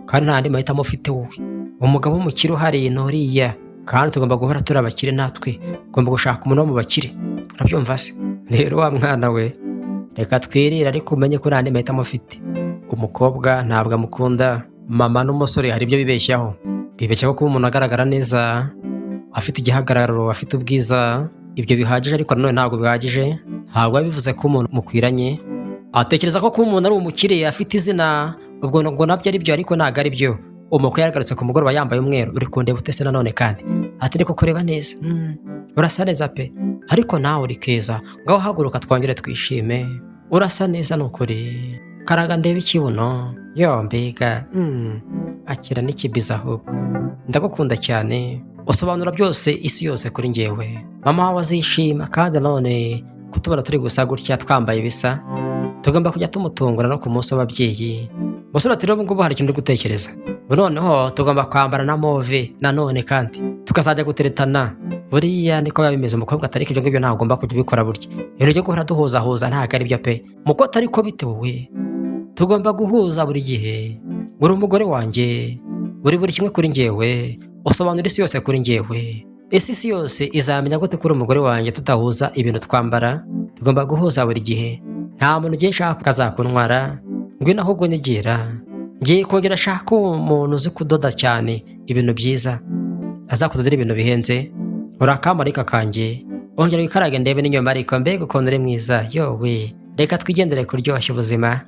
kandi nta andi mahitamo ufite wowe. Umugabo w'umukire uhari ni uriya, kandi tugomba guhora turi abakire natwe, tugomba gushaka umuntu wo mu bakire. Urabyumva se? Rero wa mwana we, reka twirire ariko umenye ko nta andi mahitamo ufite. Umukobwa ntabwo amukunda, mama n'umusore hari ibyo bibeshyaho. Bibeshyaho kuba umuntu agaragara neza, afite igihagararo, afite ubwiza, ibyo bihagije, ariko nanone ntabwo bihagije. Ntabwo biba bivuze ko umuntu mukwiranye. Atekereza ko kuba umuntu ari umukire afite izina, ubwo nabyo ari byo, ariko ntabwo ari byo. Umukwe yagarutse ku mugoroba yambaye umweru, uri kundeba utese nanone kandi ati reko kureba neza, urasa neza pe, ariko nawe uri keza, ngaho haguruka twongere twishime, urasa neza nukuri, karaga ndebe ikibuno, yo mbega akira n'ikibiza ahubwo, ndagukunda cyane, usobanura byose isi yose kuri njyewe, mama wawe azishima. Kandi none kutubona turi gusa gutya twambaye ibisa, tugomba kujya tumutungura no ku munsi w'ababyeyi. Musore ati rero ngubu hari ikintu uri gutekereza, noneho tugomba kwambara na move nanone, kandi tukazajya guteretana. Buriya niko biba bimeze, umukobwa atari ibyo ngibyo ntabwo ugomba kujya ubikora burya. Ibintu byo guhora duhuzahuza ntabwo ari byo pe, muko atari ko bitewe. Tugomba guhuza buri gihe. Uri umugore wanjye, uri buri kimwe kuri njyewe, usobanura isi yose kuri njyewe. Isi yose izamenya gute kuri umugore wanjye tutahuza ibintu twambara? Tugomba guhuza buri gihe. Nta muntu ugiye nshaka kazakuntwara, ngwino ahubwo nyegera. Ngiye kongera ashaka umuntu uzi kudoda cyane ibintu byiza, azakudodera ibintu bihenze. Urakamarika kanjye, ongera wikarage ndebe n'inyuma, ariko mbega ukuntu uri mwiza, yowe reka twigendere kuryoshya ubuzima.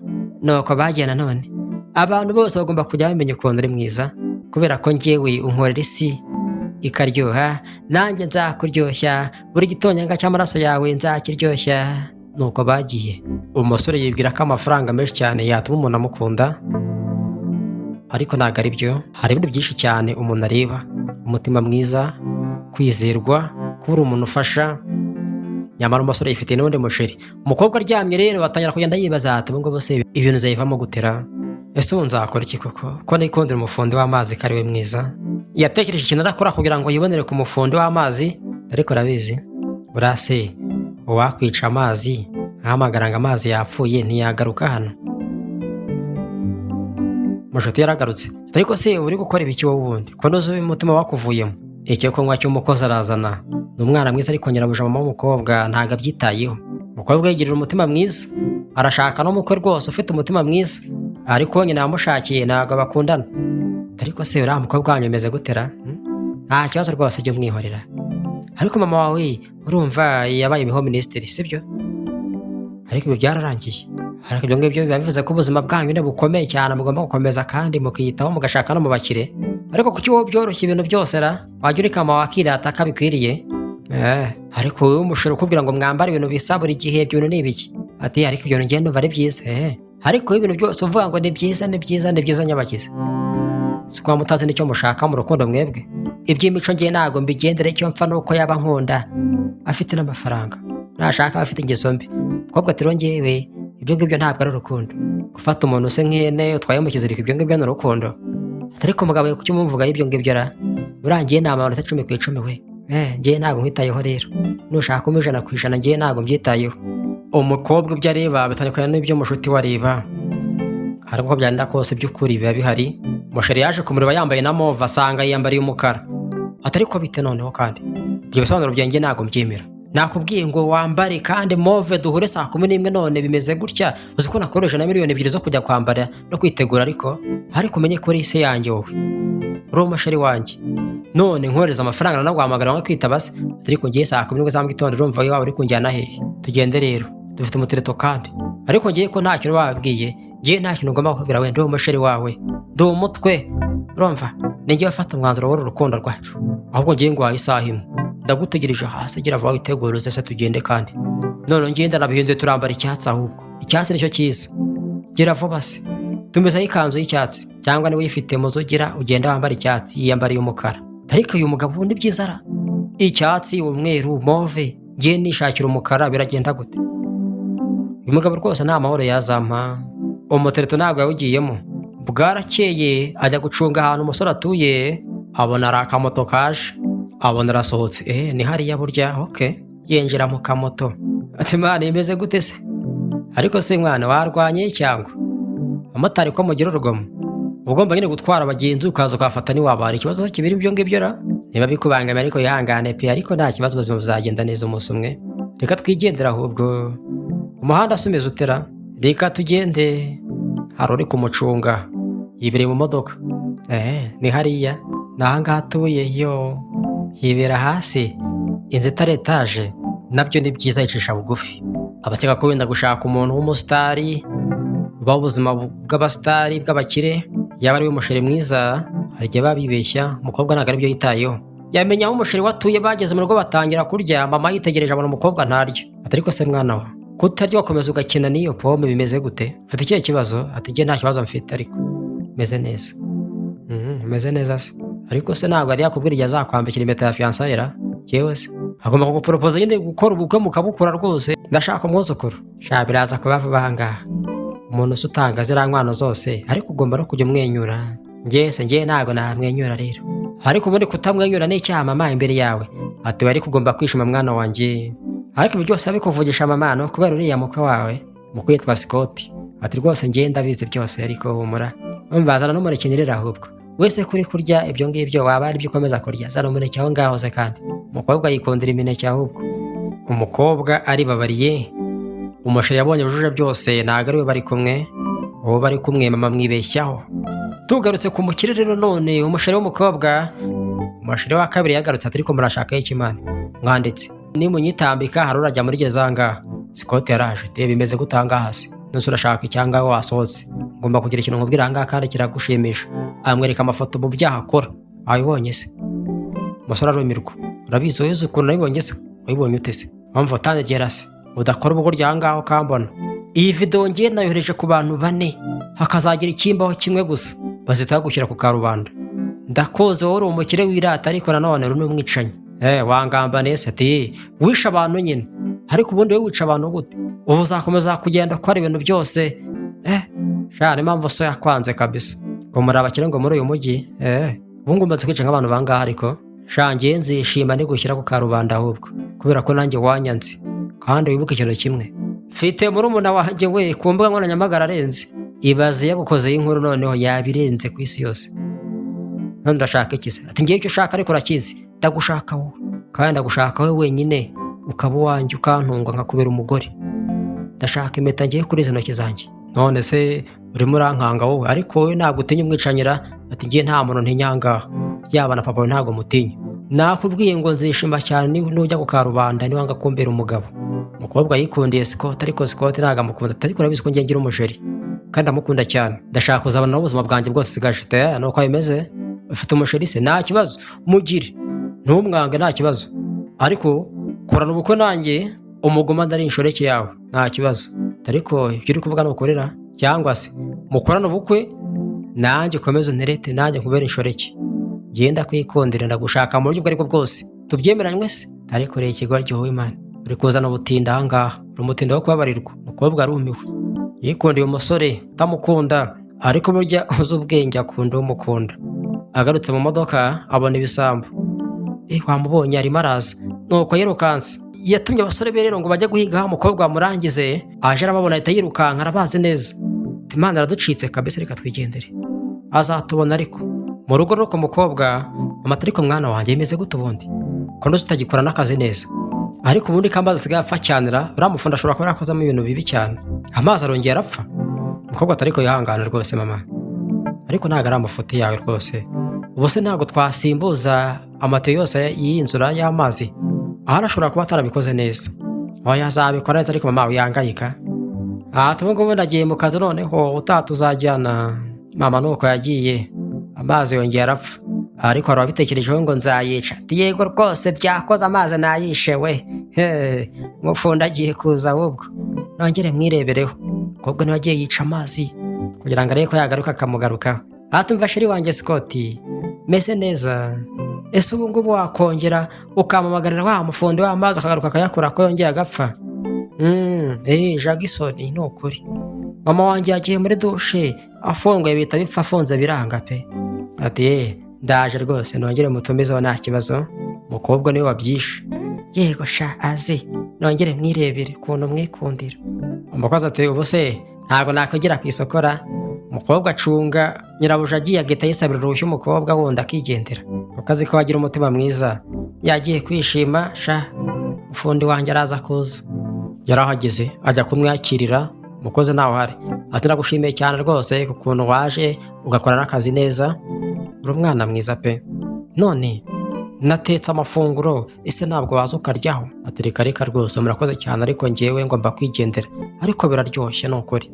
Nuko bagiye nanone, abantu bose bagomba kujya bamenya ukuntu uri mwiza, kubera ko njyewe unkorera isi ikaryoha, nanjye nzakuryoshya, buri gitonyanga cy'amaraso yawe nzakiryoshya. Nuko bagiye. Umusore yibwira ko amafaranga menshi cyane yatuma umuntu amukunda, ariko ntabwo ari byo. Hari ibintu byinshi cyane umuntu areba: umutima mwiza, kwizerwa, kuba uri umuntu ufasha. Nyamara umusore yifitiye n'undi musheri. Umukobwa aryamye rero batangira kugenda yibaza ati ngo bose ibintu zayivamo gutera. Ese ubu nzakora iki koko? Ko nikundira umufundi w'amazi ko ari we mwiza. Yatekereje ikintu arakora kugira ngo yibonere ku mufundi w'amazi, ariko arabizi burase uwakwica amazi ahamagara ngo amazi yapfuye ntiyagaruka hano. Mushuti yaragarutse, ariko se uri gukora ibiki wowe ubundi ko ntuzi umutima wakuvuyemo? Icyo kunywa cy'umukozi arazana. Ni umwana mwiza, ariko nyirabuja mama w'umukobwa ntabwo abyitayeho. Umukobwa yigirira umutima mwiza, arashaka n'umukwe rwose ufite umutima mwiza, ariko nyina yamushakiye ntabwo bakundana. Ariko se uriya mukobwa wanyu umeze gutera? Nta kibazo rwose jya umwihorera. Ariko mama wawe urumva yabaye imiho minisitiri, sibyo? Ariko ibyo byararangiye. Ariko ibyo ngibyo biba bivuze ko ubuzima bwanyu ni bukomeye cyane, mugomba gukomeza kandi mukiyitaho, mugashaka no mu bakire. Ariko kuki wowe byoroshye ibintu byose ra? Wajya uri kama wakirata kabikwiriye? Ariko wowe umushoro ukubwira ngo mwambare ibintu bisa buri gihe, ibyo bintu ni ibiki? Ati ariko ibyo ngendo numva ari byiza. Ariko ibintu byose uvuga ngo ni byiza, ni byiza, ni byiza nyabakiza. Si kwa mutazi nicyo mushaka mu rukundo mwebwe? Iby'imico ngiye ntago mbigendere, icyo mpfa nuko yaba nkunda afite n'amafaranga, nashaka afite ingeso mbi. Kobwa ati rongewe ibyo ngibyo ntabwo ari urukundo. Gufata umuntu use nk'ihene utwaye mu kiziriko, ibyo ngibyo ni urukundo. Ariko umugabo we kuki umumvuga ibyo ngibyo ra? Urangiye ni amanota 10 ku 10 we. Ngiye ntago nkwitayeho rero. Nushaka 100 ku 100, ngiye ntago mbyitayeho. Umukobwa ibyo areba bitandukanye n'ibyo mushuti wareba. Ariko ko byanda kose by'ukuri biba bihari. Musheri yaje kumureba yambaye na move, asanga yiyambariye umukara. Atari ko bite noneho kandi ibyo bisobanuro byanjye ntago mbyemera. Nakubwiye ngo wambare kandi move duhure saa 11 none bimeze gutya. Uzi ko nakoresha na miliyoni 2 zo kujya kwambara no kwitegura, ariko umenye ko rise yanjye wowe uri umusheri wanjye. None nkoreza amafaranga na guhamagara nko kwitaba se, ariko ngiye saa 11 za mu gitondo urumva wawe uri kunjyana hehe? Tugende rero, dufite umutereto kandi. Ariko ngiye ko nta kintu babwiye, ngiye nta kintu ngomba kubwira we, ndi umusheri wawe, ndi umutwe, urumva? Ningiye afata umwanzuro w'uru rukundo rwacu. Ahubwo ngiye ngo isaha imwe ndagutegereje hasi, gira vuba witeguruze se tugende kandi. None ngiye ndanabihinduye turambara icyatsi, ahubwo icyatsi nicyo cyiza. Gira vuba se tumezaho ikanzu y'icyatsi, cyangwa niba uyifite muzugira ugenda wambara icyatsi, yiyambariye umukara. Ariko uyu mugabo ubundi byiza ra? Icyatsi, umweru, move, ngiye nishakira umukara, biragenda gute? Uyu mugabo rwose nta mahoro yazampa. Umutereto ntabwo yawugiyemo, bwarakeye ajya gucunga ahantu umusore atuye, abona ari akamoto kaje, abona arasohotse, ni hariya burya, yinjira mu kamoto. Ati mwana imeze gute se? Ariko se mwana warwanye cyangwa? Abamotari ko mugira urugomo, ugomba nyine gutwara abagenzi ukaza ukafata ntiwabara ikibazo kibiri ibyo ngibyo ra? Niba bikubangamiye ariko yihangane pe, ariko nta kibazo, ubuzima buzagenda neza umunsi umwe. Reka twigendera ahubwo, umuhanda asumeze utera, reka tugende. Hari uri kumucunga yibereye mu modoka, ni hariya ni ahangaha atuye, yibera hasi, inzu itari etaje, nabyo ni byiza, yicisha bugufi. Abakeka ko wenda gushaka umuntu w'umusitari, ubaho ubuzima bw'abasitari bw'abakire, yaba ari we musheri mwiza, hari igihe babibeshya, umukobwa ntabwo aribyo yitayeho. Yamenya aho umusheri watuye, bageze mu rugo batangira kurya, mama yitegereje abona umukobwa ntarya. Ati ariko se mwana wa, kutarya ugakomeza ugakina n'iyo pome bimeze gute? Ufite ikihe kibazo? Ati nge nta kibazo mfite, ariko meze neza. Meze neza se? Ariko se ntabwo yari yakubwira igihe azakwambikira impeta ya fiancayera? Yewe se agomba kuguporopoza nyine gukora ubukwe mukabukora rwose. Ndashaka umwuzukuru. Sha biraza kuba vuba ahangaha. Umuntu se utanga ziriya nkwano zose, ariko ugomba no kujya umwenyura. Nge ntabwo namwenyura rero. Ariko ubundi kutamwenyura ni icyaha mama imbere yawe. Ati wari kugomba kwishima mwana wanjye. Ariko ibyo byose abikuvugisha mama no kubera uriya mukwe wawe, mukwe yitwa Scott. Ati rwose nge ndabizi byose, ariko humura. Umvazana n'umuneke nyirira ahubwo. Wese kuri kurya ibyo ngibyo waba ari byo ukomeza kurya, zana umuneke aho ngaho ze kandi. Umukobwa yikundira imineke ahubwo. Umukobwa aribabariye. Umusheri yabonye bujuje byose, ntabwo ari we bari kumwe. Uwo bari kumwe mama mwibeshyaho. Tugarutse ku mukire rero none, umusheri w'umukobwa, umusheri wa kabiri yagarutse ati ariko murashaka iki mwana? Mwanditse ni munyitambika hari urajya muri gezanga. Scott yaraje, bimeze gutanga hasi. Nose urashaka icyanga wasohotse. Ngomba kugira ikintu nkubwira ahangaha kandi kiragushimisha. Amwereka amafoto mu byaha akora. Wabibonye se? Umusore arumirwa. Urabizi wowe ukuntu nabibonye se? Wabibonye ute se? Mpamvu utandegera se? Udakora ubugoryi ahangaha ukambona. Iyi video ngiye nayohereje ku bantu 4, hakazagira ikimbaho kimwe gusa, bazita gushyira ku karubanda. Ndakoze wowe uri umukire wirata, ariko nanone uri n'umwicanyi. Wangamba nese ati wisha abantu nyine, ariko ubundi wowe wica abantu gute? Ubu uzakomeza kugenda ko ari ibintu byose. Sha ni mpamvu so yakwanze kabisa. Ngo muri abakire ngo muri uyu mujyi, ubu ngomba kwica nk'abantu bangaha, ariko sha ngiye nzishima ndi gushyira ku karubanda ahubwo, kubera ko nanjye wanyanze. Kandi wibuke ikintu kimwe, mfite murumuna wanjye we ku mbuga nkoranyambaga arenze. Ibaze yagukozeho inkuru noneho yabirenze ku isi yose. None ndashaka iki se? Ati ngiye icyo ushaka ariko urakizi, ndagushaka wowe, kandi ndagushaka wowe wenyine, ukaba uwanjye ukantunga nkakubera umugore. Ndashaka impeta ngiye kuri izi ntoki zanjye. None se urimo urankanga wowe, ariko wowe ntabwo utinya umwicanyira. Ati ngiye nta muntu ntinyanga, yaba na papa we ntabwo mutinya. Nakubwiye ngo nzishima cyane nujya ku karubanda niwanga kumbera umugabo. Umukobwa yikundiye Scott, ariko Scott ntabwo amukunda. Ariko urabizi ko ngiye ngira umusheri kandi amukunda cyane. Ndashaka kuzabana n'ubuzima bwanjye bwose sigaje. Nuko bimeze. Ufite umusheri se? Nta kibazo, mugire ntumwange, nta kibazo, ariko korana ubukwe nanjye umugoma ndari inshoreke yawe, nta kibazo. Ariko ibyo uri kuvuga nukorera, cyangwa se mukorana ubukwe nanjye ukomeze unterete, nanjye nkubera inshoreke. Genda kwikondera, ndagushaka mu buryo ubwo ariko bwose, tubyemeranywe se? Ariko reka ikigoryi wowe Imana, uri kuzana ubutinda ahangaha, uri umutinda wo kubabarirwa. Umukobwa arumiwe, yikundiye umusore utamukunda, ariko burya uzi ubwenge akunda umukunda. Agarutse mu modoka abona ibisambo. Wamubonye arimo araza, nuko yirukanse. Yatumye abasore be rero ngo bajye guhiga umukobwa wamurangize. Aje arababona ahita yirukanka, arabazi neza. Imana araducitse kabisa, reka twigendere, azatubona. Ariko mu rugo rwo ku mukobwa amata, ariko mwana wanjye imeze gute ubundi ko ndoze utagikora n'akazi neza? Ariko ubundi kamazi asigaye apfa cyanira, uramufunda ashobora kuba yarakozamo ibintu bibi cyane, amazi arongera arapfa. Umukobwa atari ko yihangana rwose mama, ariko ntabwo ari amafuti yawe rwose. Ubu se ntabwo twasimbuza amatiyo yose y'inzura y'amazi? Aha ashobora kuba atarabikoze neza. Yazabikora neza, ariko mama uyangayika. Tuvuga ngo ndagiye mu kazi, noneho utatuzajyana. Mama nuko yagiye, amazi yongera arapfa. Ariko hari ababitekerejeho ngo nzayica. Yego rwose byakoze, amazi nayishe we. Umufunda agiye kuza ahubwo nongere mwirebereho. Kobwa niwe agiye yica amazi kugira ngo arebe ko yagaruka akamugarukaho. Atumva sheri wanjye Scott, meze neza. Ese ubu ngubu wakongera ukamamagarira wa mufundi w'amazi akagaruka akayakura ko yongeye agapfa? Jackson ni ukuri. mama wanjye yagiye muri dushe afunguye bihita bipfa afunze biranga pe. Ati ndaje rwose nongere mutumizeho nta kibazo, umukobwa niwe wabyishe. Yego sha azi nongere mwirebere ukuntu mwikundira. Umukozi ati ubu se ntabwo nakwigira ku isokora. Umukobwa acunga nyirabuja agiye agahita yisabira uruhushya umukobwa wundi akigendera, kuko azi ko wagira umutima mwiza. Yagiye kwishima sha ufundi wanjye araza kuza. Yarahageze ajya kumwakirira, umukozi ntawe uhari. Ati ndagushimiye cyane rwose ku kuntu waje ugakora n'akazi neza, uri umwana mwiza pe. None natetse amafunguro, ese ntabwo waza ukaryaho? Ati reka rwose murakoze cyane ariko njyewe ngomba kwigendera, ariko biraryoshye ni ukuri.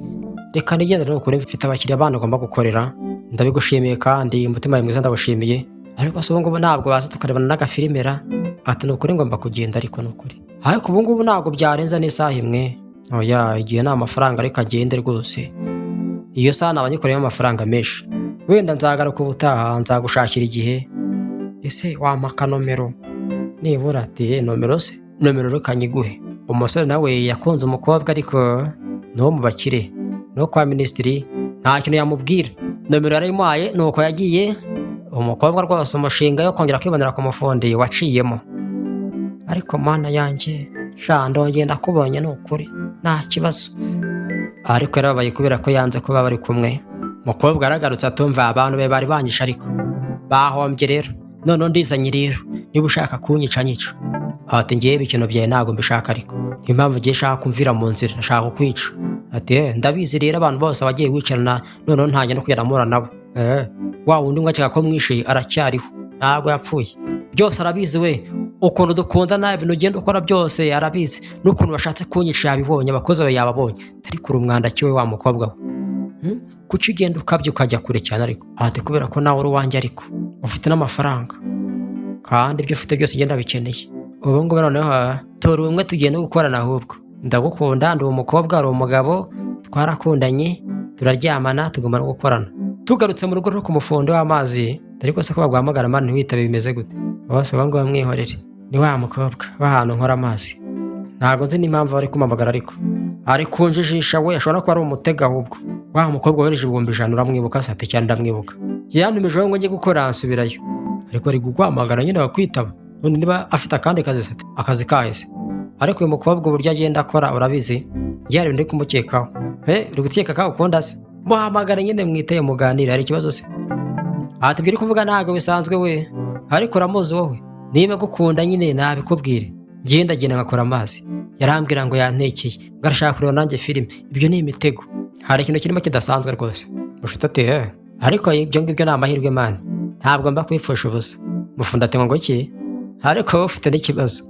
Reka nigendere ni ukuri, mfite abakiriya bandi ngomba gukorera. Ndabigushimiye kandi umutima mwiza ndawushimiye, ariko se ubu ngubu ntabwo waza tukarebana n'agafirimera? Ati ni ukuri ngomba kugenda ariko ni ukuri. Ariko ubu ngubu ntabwo byarenza n'isaha imwe. Oya igihe ni amafaranga reka agende rwose. Iyo saha naba nyikoreyemo amafaranga menshi. Wenda nzagaruka ubutaha nzagushakira igihe. Ese wampa nomero nibura? Ati nomero se? Nomero reka nyiguhe. Umusore nawe yakunze umukobwa ariko no mu bakire no kwa minisitiri nta kintu yamubwira. Nomero yarayimuhaye nuko yagiye. Umukobwa rwose umushinga yo kongera kwibonera ku mufundi waciyemo. Ariko mana yanjye sha ndongeye ndakubonye ni ukuri nta kibazo. Ariko yarabaye kubera ko yanze kuba bari kumwe. Umukobwa aragarutse atumva abantu be bari banyisha ariko bahombye rero. None ndizanye rero niba ushaka kunyica nyica. Ati ngiye ibintu byawe ntabwo mbishaka ariko impamvu ugiye shaka kumvira mu nzira nashaka kukwica. Ati ndabizi rero abantu bose wagiye wicarana none ntanjye no kugera mura nabo. Wa wundi mwacaka ko mwishe aracyariho ntabwo yapfuye. Byose arabizi we, ukuntu dukundana ibintu ugenda ukora byose arabizi, n'ukuntu bashatse kunyica yabibonye, abakozi bawe yababonye. Ariko uri umwanda kiwe wa mukobwa we. Kuki ugenda ukabye ukajya kure cyane ariko? Ati kubera ko nawe uri uwanjye ariko ufite n'amafaranga kandi ibyo ufite byose ugenda bikeneye. Ubu ngubu noneho tora umwe tugenda gukorana ahubwo. Ndagukunda ndi umukobwa ari umugabo, twarakundanye turaryamana tugomba no gukorana. Tugarutse mu rugo rwo ku mufundo w'amazi, ariko se ko baguhamagara mani ntiwitabe bimeze gute? Bose bango bamwihorere. Ni wa mukobwa bahantu nkora amazi. Ntabwo nzi n'impamvu bari kumamagara ari kunjijisha we, ashobora kuba ari umutega ahubwo. Wa mukobwa wereje 100 uramwibuka? Ati cyane ndamwibuka. Yantumije ngo njye gukora nsubirayo. Ariko ari guhamagara nyine bakwitaba. None niba afite akandi kazi se? Akazi kahise. Ariko uyu mukobwa uburyo agenda akora urabizi, yari ndi kumukekaho. Uri gukeka ka ukunda se? Muhamagara nyine mwiteye muganira, hari ikibazo se? Ati biri kuvuga ntago bisanzwe we, ariko uramuzi wowe. Niba gukunda nyine nabikubwire. Genda ngakora amazi. Yarambwira ngo yantekeye, ngarashaka kureba nanjye filime. Ibyo ni imitego. Hari ikintu kirimo kidasanzwe rwose. Mushita ati ariko ibyo ngibyo ni amahirwe mani. Ntabwo mba kwifusha ubusa. Mufunda ati ngo iki? Ariko wowe ufite n'ikibazo.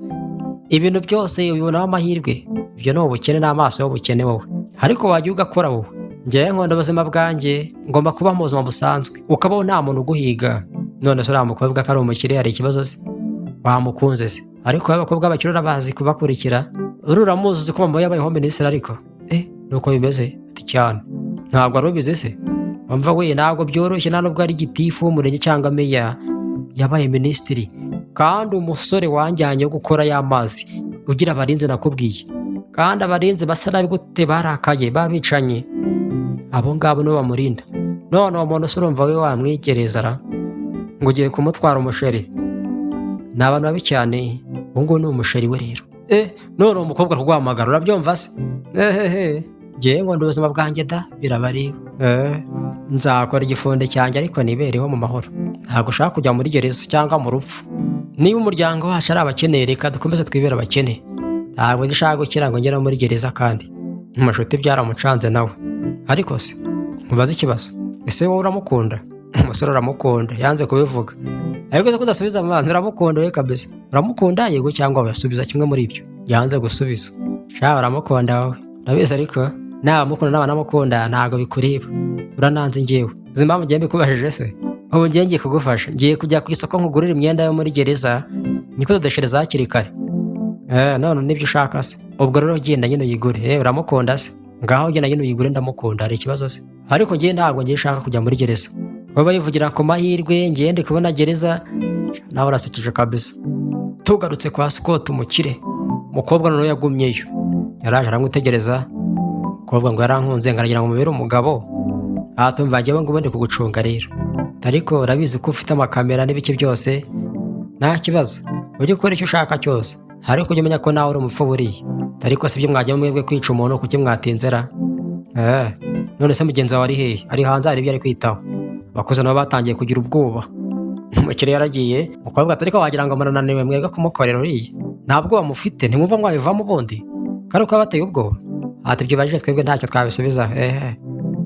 Ibintu byose ubibona amahirwe. Ibyo ni ubukene n'amaso y'ubukene wowe. Ariko wajya ugakora wowe. Njyewe nkunda ubuzima bwanjye, ngomba kuba mu buzima busanzwe. Ukabaho nta muntu uguhiga. None se uriya mukobwa ko ari umukire hari ikibazo se? Wamukunze se? Ariko abakobwa bakiri urabazi kubakurikira. Uramuzi ko mama yabayeho minisitiri ariko. Nuko bimeze? Ati cyane. Ntabwo ari ubizi se? Wumva we ntabwo byoroshye nta nubwo ari gitifu w'umurenge cyangwa meya. Yabaye minisitiri. Kandi umusore wanjyanye wo gukora y'amazi. Ugira abarinzi nakubwiye. Kandi abarinzi basa nabi gute barakaye babicanye. Abo ngabo nibo bamurinda. None uwo muntu se urumva we wamwigereza ra? Ngo ugiye kumutwara umusheri. Ni abantu babi cyane. Ubu ngubu ni umusheri we rero. None umukobwa rwamagara urabyumva se? Ngewe ngo ndi ubuzima bwanjye da birabareba. Nzakora igifunde cyanjye ariko nibereho mu mahoro. Ntabwo ushaka kujya muri gereza cyangwa mu rupfu. Niba umuryango wacu ari abakene reka dukomeze twibera abakene. Ntabwo ndishaka gukira ngo ngere muri gereza kandi amashuti byaramucanze nawe. Ariko se mubaze ikibazo, ese wowe uramukunda? Umusore uramukunda yanze kubivuga. Ariko se kudasubiza abantu uramukunda we kabisa. Uramukunda yego cyangwa uyasubiza kimwe muri ibyo? Yanze gusubiza. Sha uramukunda wowe. Urabizi ariko naba mukunda n'abana mukunda ntago bikureba. Urananze njyewe. Uzi impamvu ngiye mbikubajije se? Ubu ngiye kugufasha. Ngiye kujya ku isoko nkugurira imyenda yo muri gereza. Niko dodeshereza hakiri kare. None nibyo ushaka se? Ubwo rero genda nyine uyigure. Uramukunda se? Ngaho genda nyine uyigure ndamukunda, hari ikibazo se? Ariko ngiye ntabwo ngiye shaka kujya muri gereza. Baba yivugira ku mahirwe ngiye ndi kubona gereza. Nawe urasekeje kabisa. Tugarutse kwa Scott umukire. Umukobwa noneho yagumyeyo. Yaraje aramwitegereza. umukobwa ngo yarankunze ngaragira ngo mubere umugabo. Tumva njyewe ngo ubundi kugucunga rero, ariko urabizi ko ufite amakamera n'ibiki byose, nta kibazo ujye ukora icyo ushaka cyose, ariko ujye umenya ko nawe uri umupfu buriya. Ariko si byo mwajya mwebwe kwica umuntu kuki mwatinzera? None se mugenzi wawe ari hehe? Ari hanze hari ibyo ari kwitaho. Abakozi nabo batangiye kugira ubwoba. Umukiriya yaragiye, umukobwa ati ariko wagira ngo murananiwe mwebwe kumukorera uriya, nta bwoba mufite, ntimwumva mwabivamo ubundi kandi uko bateye ubwoba. Ati ibyo ubajije twebwe ntacyo twabisubiza.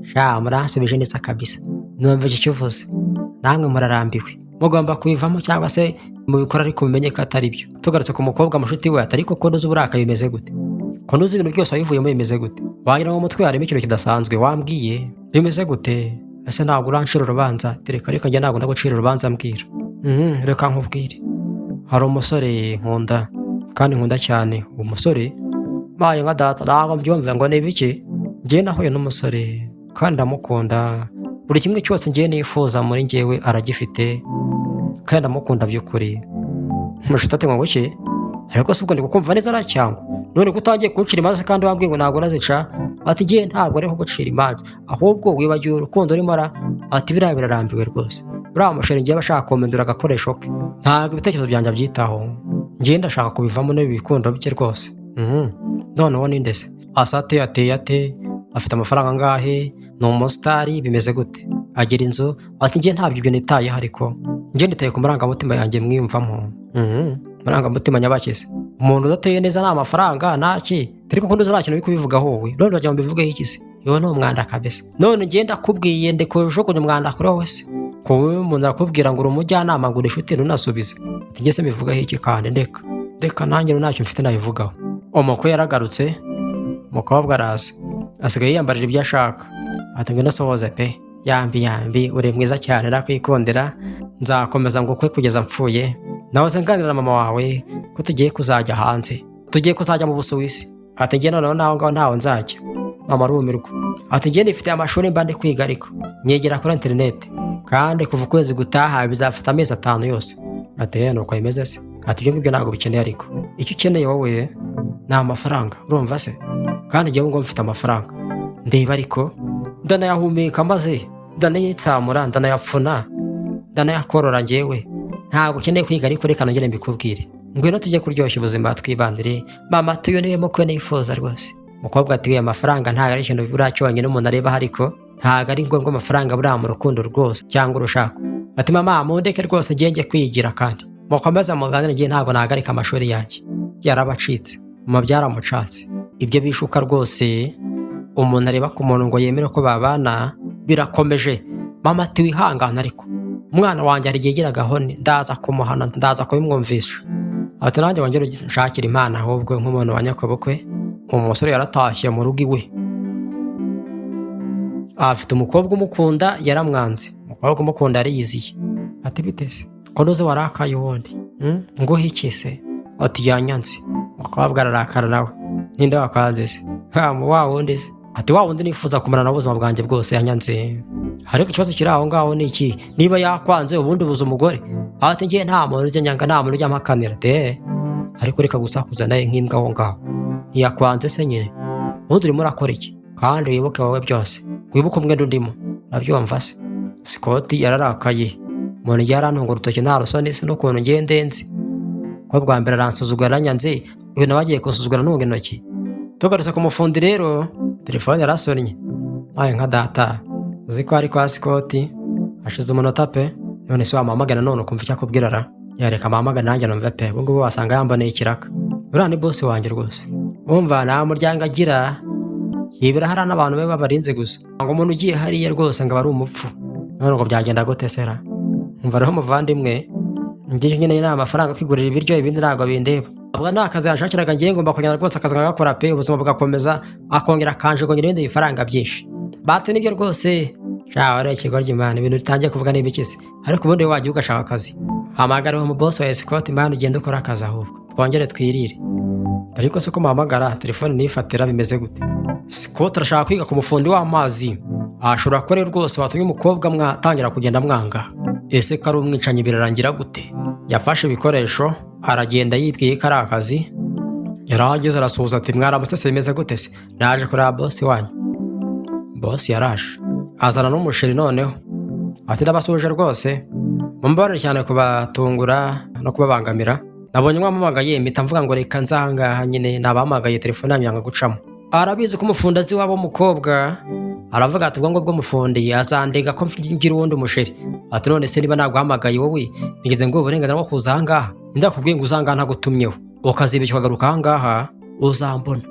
Sha muransubije neza kabisa, numvise icyo uvuze, namwe murarambiwe, mugomba kubivamo cyangwa se mubikora ariko mumenye ko atari byo. Tugarutse ku mukobwa mushuti we ati ariko ko ntuzi uburakaye bimeze gute, ko ntuzi ibintu byose wabivuyemo bimeze gute, wagira ngo mu mutwe harimo ikintu kidasanzwe, wambwiye bimeze gute? Ese ntabwo urancira urubanza? Reka njye ntabwo ndagucira urubanza mbwira. Reka nkubwire, hari umusore nkunda kandi nkunda cyane. Uwo musore maye nka data, ntabwo mbyumva ngo ni ibiki. Njye nahuye n'umusore kandi ndamukunda, buri kimwe cyose njye nifuza muri njyewe aragifite kandi ndamukunda by'ukuri. Mushuti ati ngo iki? Ariko si ubwo ndi kukumva neza aracyangwa, none ko utangiye kuncira imanza kandi wambwiye ngo ntabwo urazica? Ati njye ntabwo ari kugucira imanza, ahubwo wibagiwe urukundo urimo ati biriya birarambiwe rwose. Buriya mushere ngiye bashaka komendura agakoresho ke, ntabwo ibitekerezo byanjye abyitaho, njye ndashaka kubivamo n'ibi bikundo bye rwose. Noneho ninde se? Asate ateye ate? Afite amafaranga angahe? Ni umusitari? Bimeze gute? Agira inzu? Ati njye ntabyo ibyo nitayeho, ariko njye nitaye ku marangamutima yanjye mwiyumvamo. Marangamutima nyabakize, umuntu udateye neza nta mafaranga ntaki, ariko ko ntuzi nta kintu uri kubivugaho wowe, none uragira ngo mbivugeho iki se? Yewe ni umwanda kabisa. None njye ndakubwiye ndikujugunya umwanda kuri wowe se? Ko wowe umuntu arakubwira ngo uri umujyanama ngo uri inshuti ntunasubize, ati njye se mbivugaho iki kandi? Ndeka nanjye ntacyo mfite nabivugaho. Umukwe yaragarutse, umukobwa araza, asigaye yiyambarira ibyo ashaka. Ati ngwino sohoze pe, yambi uri mwiza cyane nakwikundira, nzakomeza ngo ukwe kugeza mpfuye. Nawe se nganira na mama wawe ko tugiye kuzajya hanze, tugiye kuzajya mu Busuwisi. Ati njye noneho naho ngaho ntaho nzajya. Mama arumirwa, ati njye nifite amashuri mba ndi kwiga ariko nyegera kuri interineti, kandi kuva ukwezi gutaha bizafata amezi 5 yose. Ati nuko bimeze se? Ati ibyo ngibyo ntabwo bikeneye, ariko icyo ukeneye wowe ni amafaranga, urumva se? Kandi njyewe ngo mfite amafaranga ndeba, ariko ndanayahumeka maze ndanayitsamura, ndanayapfuna, ndanayakorora. Njyewe ntabwo ukeneye kwiga, ariko reka nongere mbikubwire, ngwino tujye kuryoshya ubuzima twibandire. Mama tuyo niwe mukwe nifuza rwose. Umukobwa ati amafaranga ntabwo ari ikintu buriya cyonyine umuntu areba, ariko ntabwo ari ngombwa amafaranga buriya mu rukundo rwose cyangwa urushaka. Ati mama mundeke rwose njye kwigira, kandi mukomeza muganire, njye ntabwo nahagarika amashuri yanjye, yarabacitse, mama byaramucatse. Ibyo bishuka rwose umuntu areba ku muntu ngo yemere ko babana birakomeje. Mama ati wihangana, ariko umwana wanjye hari igihe yigiragaho, ndaza kumuhana, ndaza kubimwumvisha. Ati nanjye wongere nshakira Imana, ahubwo nk'umuntu wa nyakobukwe. Umusore yaratashye mu rugo iwe, afite umukobwa umukunda, yaramwanze. Umukobwa umukunda yariyiziye. Ati bite se ko ntuzi warakaye ubundi? Ngo iki se? Ati yanyanze. Umukobwa ararakara nawe, ninde wakwanze se? Wa wundi se? Ati wa wundi nifuza kumarana ubuzima bwanjye bwose yanyanze. Ariko ikibazo kiri aho ngaho ni iki? Niba yakwanze ubundi ubuze umugore? Ati njye nta muntu ujya nyanga, nta muntu ujya mpakanira de, ariko reka gusakuza naye nk'imbwa aho ngaho. Ntiyakwanze se nyine, ubundi urimo urakora iki? Kandi wibuke wowe byose, wibuke umwenda undimo, urabyumva se? Scott yararakaye, umuntu yarantunga urutoki nta rusoni se n'ukuntu ngendenzi, ko bwa mbere aransuzugura aranyanze, uyu nawe agiye kunsuzugura ntunga intoki. Tugarutse ku mufundi rero, telefone yarasonnye. Maye nka data, uzi ko ari kwa Scott hashize umunota pe, none se wamuhamagara none ukumva icyo akubwira ra? Yareka amuhamagara nanjye numve pe, ubu ngubu wasanga yamboneye ikiraka. Uriya ni boss wanjye rwose, umva nta muryango agira, yibera hari n'abantu be babarinze gusa, ngo umuntu ugiye hariya rwose ngo ari umupfu. None ngo byagenda gute sera? Umva rero muvandimwe, njye nyine nta mafaranga kwigurira ibiryo, ibindi ntabwo bindeba. Ubwo nta kazi yanshakiraga, ngiye ngomba kugenda rwose akazi ngakora pe, ubuzima bugakomeza, akongera akanjugunyira ibindi bifaranga byinshi. Bate nibyo rwose, shaho rero ikigoryi Imana, ibintu bitangiye kuvuga n'ibikisi. Ariko ubundi wagiye ugashaka akazi, hamagara mu boss wa Scott, Imana ugende ukora akazi, ahubwo twongere twirire. Ariko se ko muhamagara telefone nifatira bimeze gute? Scott arashaka kwiga ku mufundi w'amazi, ashobora kore rwose watumye umukobwa mwatangira kugenda mwanga. Ese ko ari umwicanyi birarangira gute? Yafashe ibikoresho aragenda yibwiye ko ari akazi, yarahageze arasuhuza ati mwaramutse se bimeze gute se? Naje kureba bosi wanyu. Bosi yaraje azana n'umusheri noneho ati ndabasuhuje rwose, mumbabarire cyane kubatungura no kubabangamira, nabonye mwampamagaye mpita mvuga ngo reka nze aha ngaha nyine nabahamagaye telefone yanyu yanga gucamo. Arabizi ko umufundi azi iwabo w'umukobwa, aravuga ati ubwo ngubwo umufundi azandega ko ngira uwundi musheri. Ati none se niba naguhamagaye wowe nigeze ngo uburenganzira bwo kuza aha ngaha, ndakubwiye ngo uzanga ntagutumyeho ukazibeshya ukagaruka aha ngaha uzambona.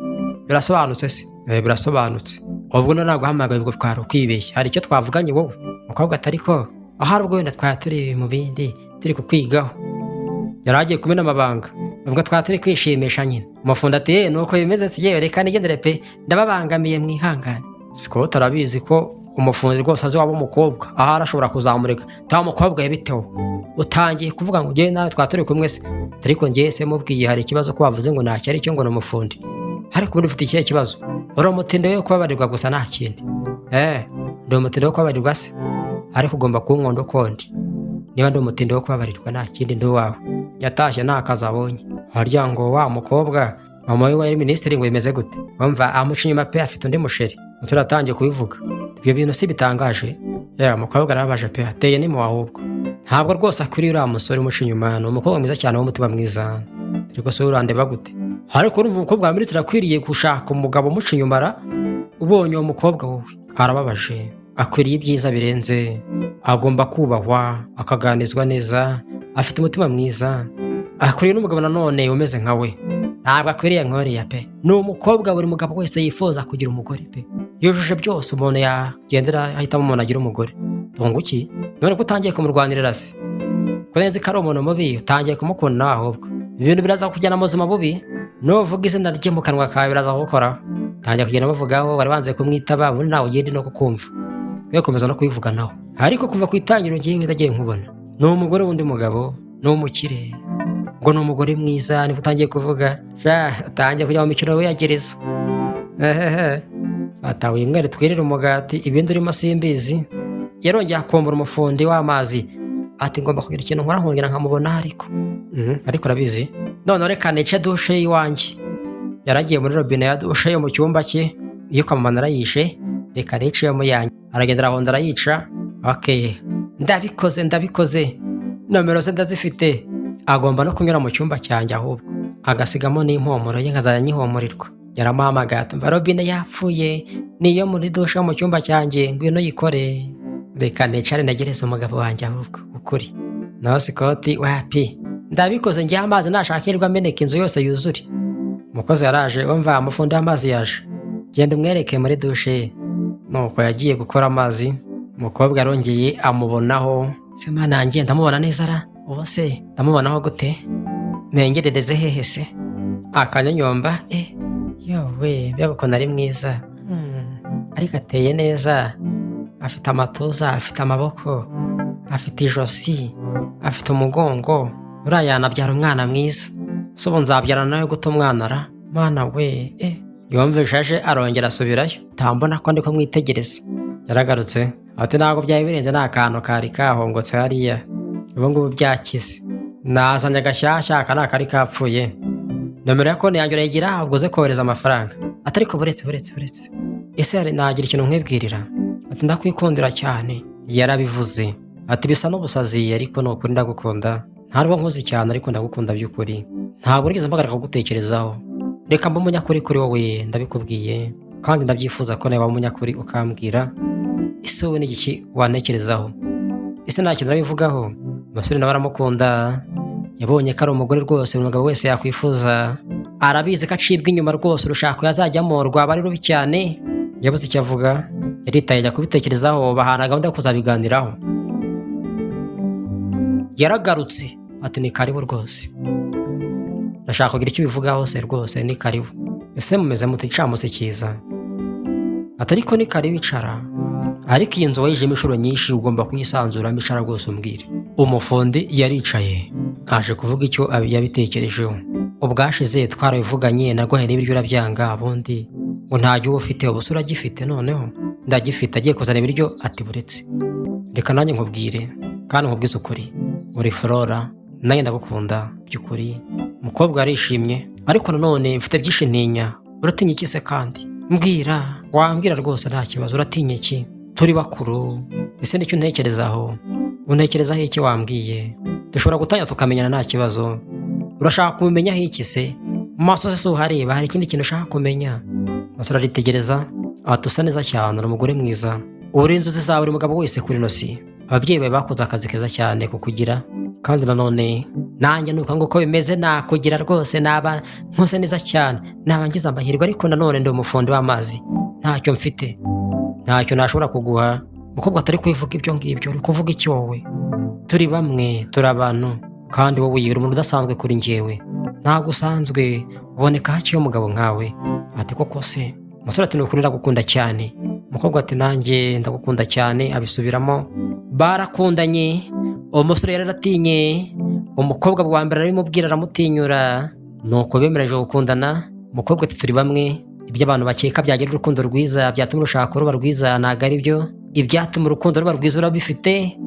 Birasobanutse se? Birasobanutse. Ubwo naguhamagaye ubwo twari ukwibeshya, hari icyo twavuganye wowe? Umukobwa atari ko ahari ubwo wenda twari turi mu bindi turi kukwigaho. Yari agiye kumena amabanga, ubwo twari turi kwishimisha nyine. Umufundi ati nuko bimeze ati yewe reka nigendere pe, ndababangamiye mwihangane. Scott arabizi ko umufundi rwose azi wabo umukobwa, ahari ashobora kuzamureka. Ta mukobwa yabiteho utangiye kuvuga ngo ugiye nawe twari turi kumwe se? Ariko ngiye se mubwiye hari ikibazo ko bavuze ngo ntacyo ari cyo ngo ni umufundi. Ariko ubundi ufite ikihe kibazo? Uri umutinde wo kubabarirwa gusa nta kindi. Ndi umutinde wo kubabarirwa se? Ariko ugomba kunkondo kondi. Niba ndi umutinde wo kubabarirwa nta kindi ndi wawe. Yatashye nta kazi abonye. Harya ngo wa mukobwa mama we wari minisitiri ngo bimeze gute? Wumva amuca inyuma pe afite undi musheri. Turatangiye kubivuga. Ibyo bintu si bitangaje. Umukobwa arabaje pe ateye ni mu ahubwo. Ntabwo rwose akuri uriya musore umuca inyuma, ni umukobwa mwiza cyane w'umutima mwiza. Ariko se urandeba gute? Ariko urumva umukobwa wa minisitiri akwiriye gushaka umugabo umuca inyuma ra? Ubonye uwo mukobwa wowe arababaje. Akwiriye ibyiza birenze, agomba kubahwa, akaganizwa neza, afite umutima mwiza. Akwiriye n'umugabo nanone umeze nka we. Ntabwo akwiriye nkoriya pe. Ni umukobwa buri mugabo wese yifuza kugira umugore pe. Yujuje byose umuntu yagendera ahitamo umuntu agira umugore. Tunguki none ko utangiye kumurwanirira se? Kurenze ko ari umuntu mubi utangiye kumukunda nawe ahubwo. Ibintu biraza kujyana mu buzima bubi. Nuvuga izina rye mu kanwa kawe biraza gukora. Tangiye kugenda bavugaho bari banze kumwitaba, ubundi nawe ugende no kukumva. Kwe komeza no kubivuga nawe. Ariko kuva ku itangiro ngiye ndagiye nkubona. Ni umugore wundi mugabo, ni umukire. Ngo ni umugore mwiza niba utangiye kuvuga. Utangiye kujya mu mikino wiyagereza. Fata wimwere twirire umugati ibindi urimo simbizi. Yarongeye akombora umufundi w'amazi. Ati ngomba kugira ikintu nkora nkongera nkamubona ariko. Ariko urabizi. None reka nice dushe yiwanjye. Yaragiye muri robine ya dushe yo mu cyumba cye. Iyo kamamana arayishe, reka nice yo mu yanjye. Aragenda arahonda arayica. Ndabikoze. Nomero ze ndazifite. Agomba no kunyura mu cyumba cyanjye ahubwo. Agasigamo n'impumuro ye nkazajya nyihomurirwa. Yaramuhamagaye ati mva robine yapfuye. Niyo muri dushe yo mu cyumba cyanjye ngwino yikore. Reka nicare ntegereze umugabo wanjye ahubwo ukuri. Naho Scott wapi? Ndabikoze ngiye amazi nashakirwa ameneka inzu yose yuzure. Umukozi yaraje umva umufundi w'amazi yaje. Genda umwereke muri dushe. Nuko yagiye gukora amazi. Umukobwa arongeye amubonaho. Sema nanjye ndamubona neza ra? Ubu se ndamubonaho gute? Mengerereze hehe se? Akanyonyomba yowe byabukona ari mwiza. Ariko ateye neza. Afite amatuza, afite amaboko, afite ijosi, afite umugongo. Uriya nabyara umwana mwiza. So ubu nzabyara nawe guta umwana ra? Mana we yumvishaje arongera asubirayo. Tambona ko ndi kumwitegereza. Yaragarutse ati ntabwo byari birenze nta kantu kari kahongotse hariya. Ubu ngubu byakize. Nazanye agashyashya aka nta kari kapfuye. Nomero ya konti yanjye urayigira ubwo uze kohereza amafaranga. Atariko buretse. Ese nagira ikintu nkwibwirira? Ati ndakwikundira cyane. Yarabivuze. Ati bisa n'ubusazi ariko nukuri ndagukunda. Ntabwo nkuzi cyane ariko ndagukunda by'ukuri. Ntabwo nigeze mpagarika kugutekerezaho. Reka mba umunyakuri kuri wowe ndabikubwiye. Kandi ndabyifuza ko nawe umunyakuri ukambwira. Ese wowe n'igiki wanekerezaho? Ese nta kintu arabivugaho? Umusore nawe aramukunda. Yabonye ko ari umugore rwose umugabo wese yakwifuza. Arabizi ko acibwa inyuma rwose urushako yazajyamo rwaba ari rubi cyane. Yabuze icyo avuga. Yaritaye ajya kubitekerezaho bahana gahunda yo kuzabiganiraho. Yaragarutse ati ni karibu rwose. Ndashaka kugira icyo bivugaho se rwose ni karibu. Ese mumeze muti ncamuse cyiza? Atariko ni karibu icara. Ariko iyi nzu wayijemo inshuro nyinshi ugomba kuyisanzuramo icara rwose umbwire. Umufundi yaricaye. Aje kuvuga icyo yabitekerejeho. Ubwashize twarabivuganye naguhaye n'ibiryo urabyanga abundi ngo ntajye uba ufite ubusura agifite noneho. Ndagifite agiye kuzana ibiryo ati buretse. Reka nanjye nkubwire kandi nkubwize ukuri. Uri Flora nanjye ndagukunda by'ukuri. Umukobwa arishimye ariko nanone mfite byinshi ntinya. Uratinya iki se kandi? Mbwira, wambwira rwose nta kibazo. Uratinya iki? Turi bakuru. Ese nicyo untekerezaho? Untekerezaho iki wambwiye? Dushobora gutanya tukamenyana nta kibazo. Urashaka kubimenyaho iki se? Mu maso se uhareba hari ikindi kintu ushaka kumenya? Umusore aritegereza, ati usa neza cyane, uri umugore mwiza. Uri inzozi za buri mugabo wese kuri ino si. Ababyeyi bawe bakoze akazi keza cyane kukugira, kandi nanone nanjye nuko nguko bimeze nakugira rwose, naba nkuse neza cyane, naba ngize amahirwe, ariko nanone ndi umufundi w'amazi, ntacyo mfite, ntacyo nashobora kuguha. Umukobwa atari kubivuga ibyo ngibyo, uri kuvuga iki wowe? Turi bamwe, turi abantu, kandi wowe uri umuntu udasanzwe kuri njyewe, ntabwo usanzwe, uboneka haciye umugabo nkawe. Ati koko se? Umusore ati nukuri ndagukunda cyane. Umukobwa ati nanjye ndagukunda cyane. Abisubiramo. Barakundanye. Umusore yararatinye, umukobwa bwa mbere aramubwira, aramutinyura, nuko bemereje gukundana. Umukobwa ati turi bamwe, ibyo abantu bakeka byagira urukundo rwiza, byatuma urushaka ruba rwiza, ntabwo ari byo. Ibyatuma urukundo ruba rwiza urabifite,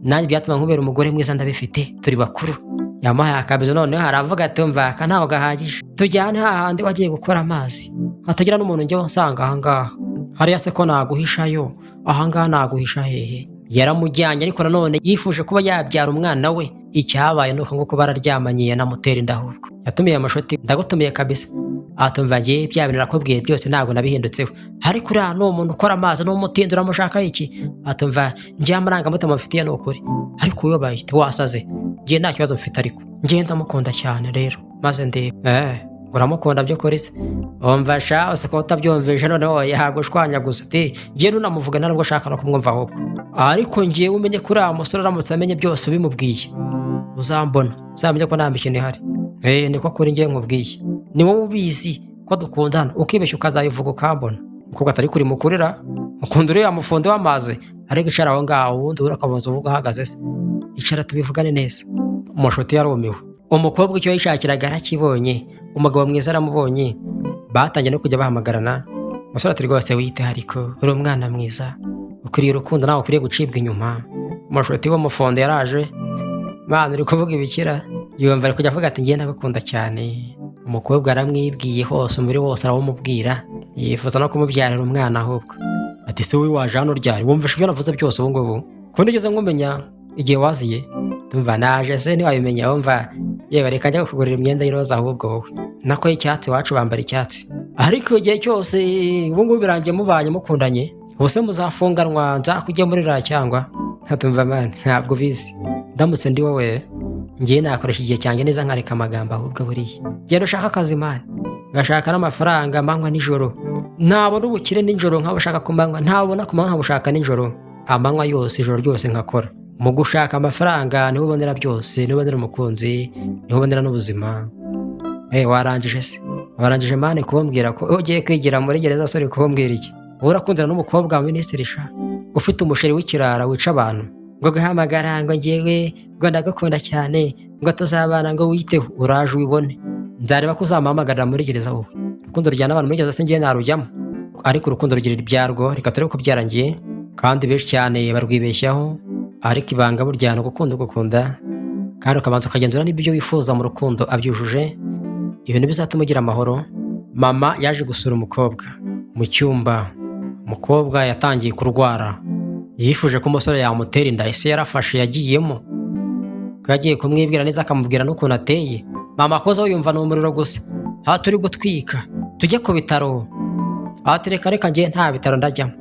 nanjye byatuma nkubera umugore mwiza ndabifite. Turi bakuru. Yamuhaye akabizo, noneho haravuga ati umva, aka ntabwo gahagije, tujyane hahandi wagiye gukora amazi, hatagira n'umuntu njyewe nsanga ahangaha. Hariya se ko naguhishayo? Ahangaha naguhisha hehe? Yaramujyanye, ariko nanone yifuje kuba yabyara umwana we. Icyabaye nuko nguko bararyamanye, yanamutera inda. Ahubwo yatumiye amashoti, ndagutumiye kabisa. Atumva ngiye bya bintu nakubwiye byose ntabwo nabihindutseho, ariko uriya ni umuntu ukora amazi, ni umutindi, uramushaka iki? Atumva ngiye amarangamutima mfitiye ni ukuri, ariko wowe bahita wasaze. Ngiye nta kibazo mfite, ariko ngiye ndamukunda cyane rero. Maze ndeba uramukunda byo kuri se? Umva sha, use ko utabyumvise noneho yagushwanya gusa. Ngiye nunamuvuga ntabwo ushaka no kumwumva ahubwo, ariko ngiye umenye kuri uriya musore, aramutse amenye byose ubimubwiye uzambona, uzamenye ko nta mikino ihari. Niko kuri ngiye nkubwiye, ni wowe ubizi ko dukundana, ukibeshya ukazayivuga ukambona. Umukobwa atari kuri mukurira, ukunda uriya mufundi w'amazi, ariko icara aho ngaho, ubundi urakabanza uvuga ahagaze se. Icara tubivugane neza. Umushoti yarumiwe. Umukobwa icyo yishakiraga arakibonye, umugabo mwiza aramubonye, batangiye no kujya bahamagarana. Umusore ati rwose wite, ariko uri umwana mwiza, ukwiriye urukundo, nawe ukwiriye gucibwa inyuma. Umushoti w'umufundi yaraje, bana uri kuvuga ibikira, yumva ari kujya avuga ati ngiye ndagukunda cyane. Umukobwa aramwibwiye hose, umubiri wose arawumubwira, yifuza no kumubyarira umwana. Ahubwo ati se wowe waje hano ryari? Wumvishe ibyo navuze byose ubu ngubu? Ko nigeze nkumenya igihe waziye? Tumva naje se ntiwabimenya? Wumva yewe reka njya kugurira imyenda y'iroza, ahubwo wowe nako y'icyatsi, iwacu bambara icyatsi. Ariko igihe cyose ubu ngubu birangiye mubanye mukundanye, ubuse muzafunganwa nzakugemurira cyangwa? Nkatumva mani ntabwo bizi, ndamutse ndi wowe ngiye nakoresha igihe cyanjye neza, nkareka amagambo. Ahubwo buriya genda ushaka akazi mani, ngashaka n'amafaranga amanywa nijoro. Ntabona ubukire nijoro nk'abashaka ku manywa, ntabona ku manywa nkabushaka nijoro, amanywa yose ijoro ryose nkakora. Mu gushaka amafaranga niho ubonera byose, niho ubonera umukunzi, niho ubonera n'ubuzima. Warangije se? Warangije mani kumbwira ko ugiye kwigira muri gereza? Sori kumbwira iki? Wowe urakundana n'umukobwa wa minisitiri sha, ufite umusheri w'ikirara wica abantu, ngo gahamagara ngo ngewe ngo ndagukunda cyane, ngo tuzabana, ngo witeho, uraje ubibone. Nzareba ko uzamuhamagarira muri gereza wowe. Urukundo rujyana abantu muri gereza se ngiye narujyamo, ariko urukundo rugira ibyarwo. Reka turebe ko byarangiye, kandi benshi cyane barwibeshyaho, ariko ibanga burya ni ugukunda, kandi ukabanza ukagenzura n'ibyo wifuza mu rukundo abyujuje, ibintu bizatuma ugira amahoro. Mama yaje gusura umukobwa mu cyumba. Umukobwa yatangiye kurwara, yifuje ko umusore yamutera inda. Ese yarafashe yagiyemo, ko yagiye kumwibwira neza, akamubwira n'ukuntu ateye. Mama akoze yumva ni umuriro gusa. Aha turi gutwika, tujye ku bitaro. Aha reka reka ngiye nta bitaro ndajyamo,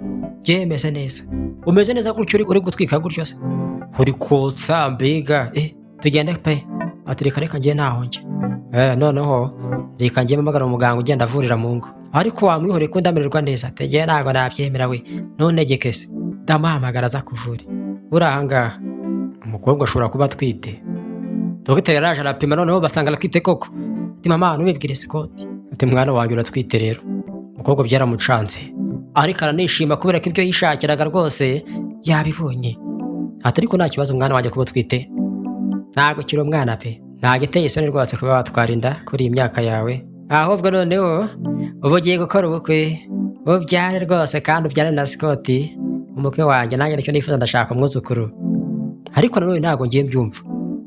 ngiye meze neza. Umeze neza gutyo uri gutwika gutyo se? Uri kotsa mbega? Tugende pe. Ati reka reka ngiye ntaho njye. Noneho reka ngiye mpamagara umuganga ugenda avurira mu ngo, ariko wamwihoreye ko ndamererwa neza. Tegeye ntabwo nabyemera we, ntuntegeke se, ndamuhamagara aza kuvura. Uri ahangaha umukobwa ashobora kuba atwite. Dogiteri yaraje arapima, noneho basanga aratwite koko. Ati mama ntubibwire Sikoti. Ati mwana wanjye uratwite rero. Umukobwa byaramucanze, ariko aranishima kubera ko ibyo yishakiraga rwose yabibonye. Ati ariko nta kibazo mwana wanjye kuba utwite, ntabwo kiri umwana pe, ntabwo iteye isoni rwose kuba watwara inda kuri iyi myaka yawe. Ahubwo noneho uba ugiye gukora ubukwe, ubyare rwose, kandi ubyare na Sikoti umukwe wanjye. Nanjye nicyo nifuza, ndashaka umwuzukuru. Ariko nanone ntabwo ngiye mbyumva,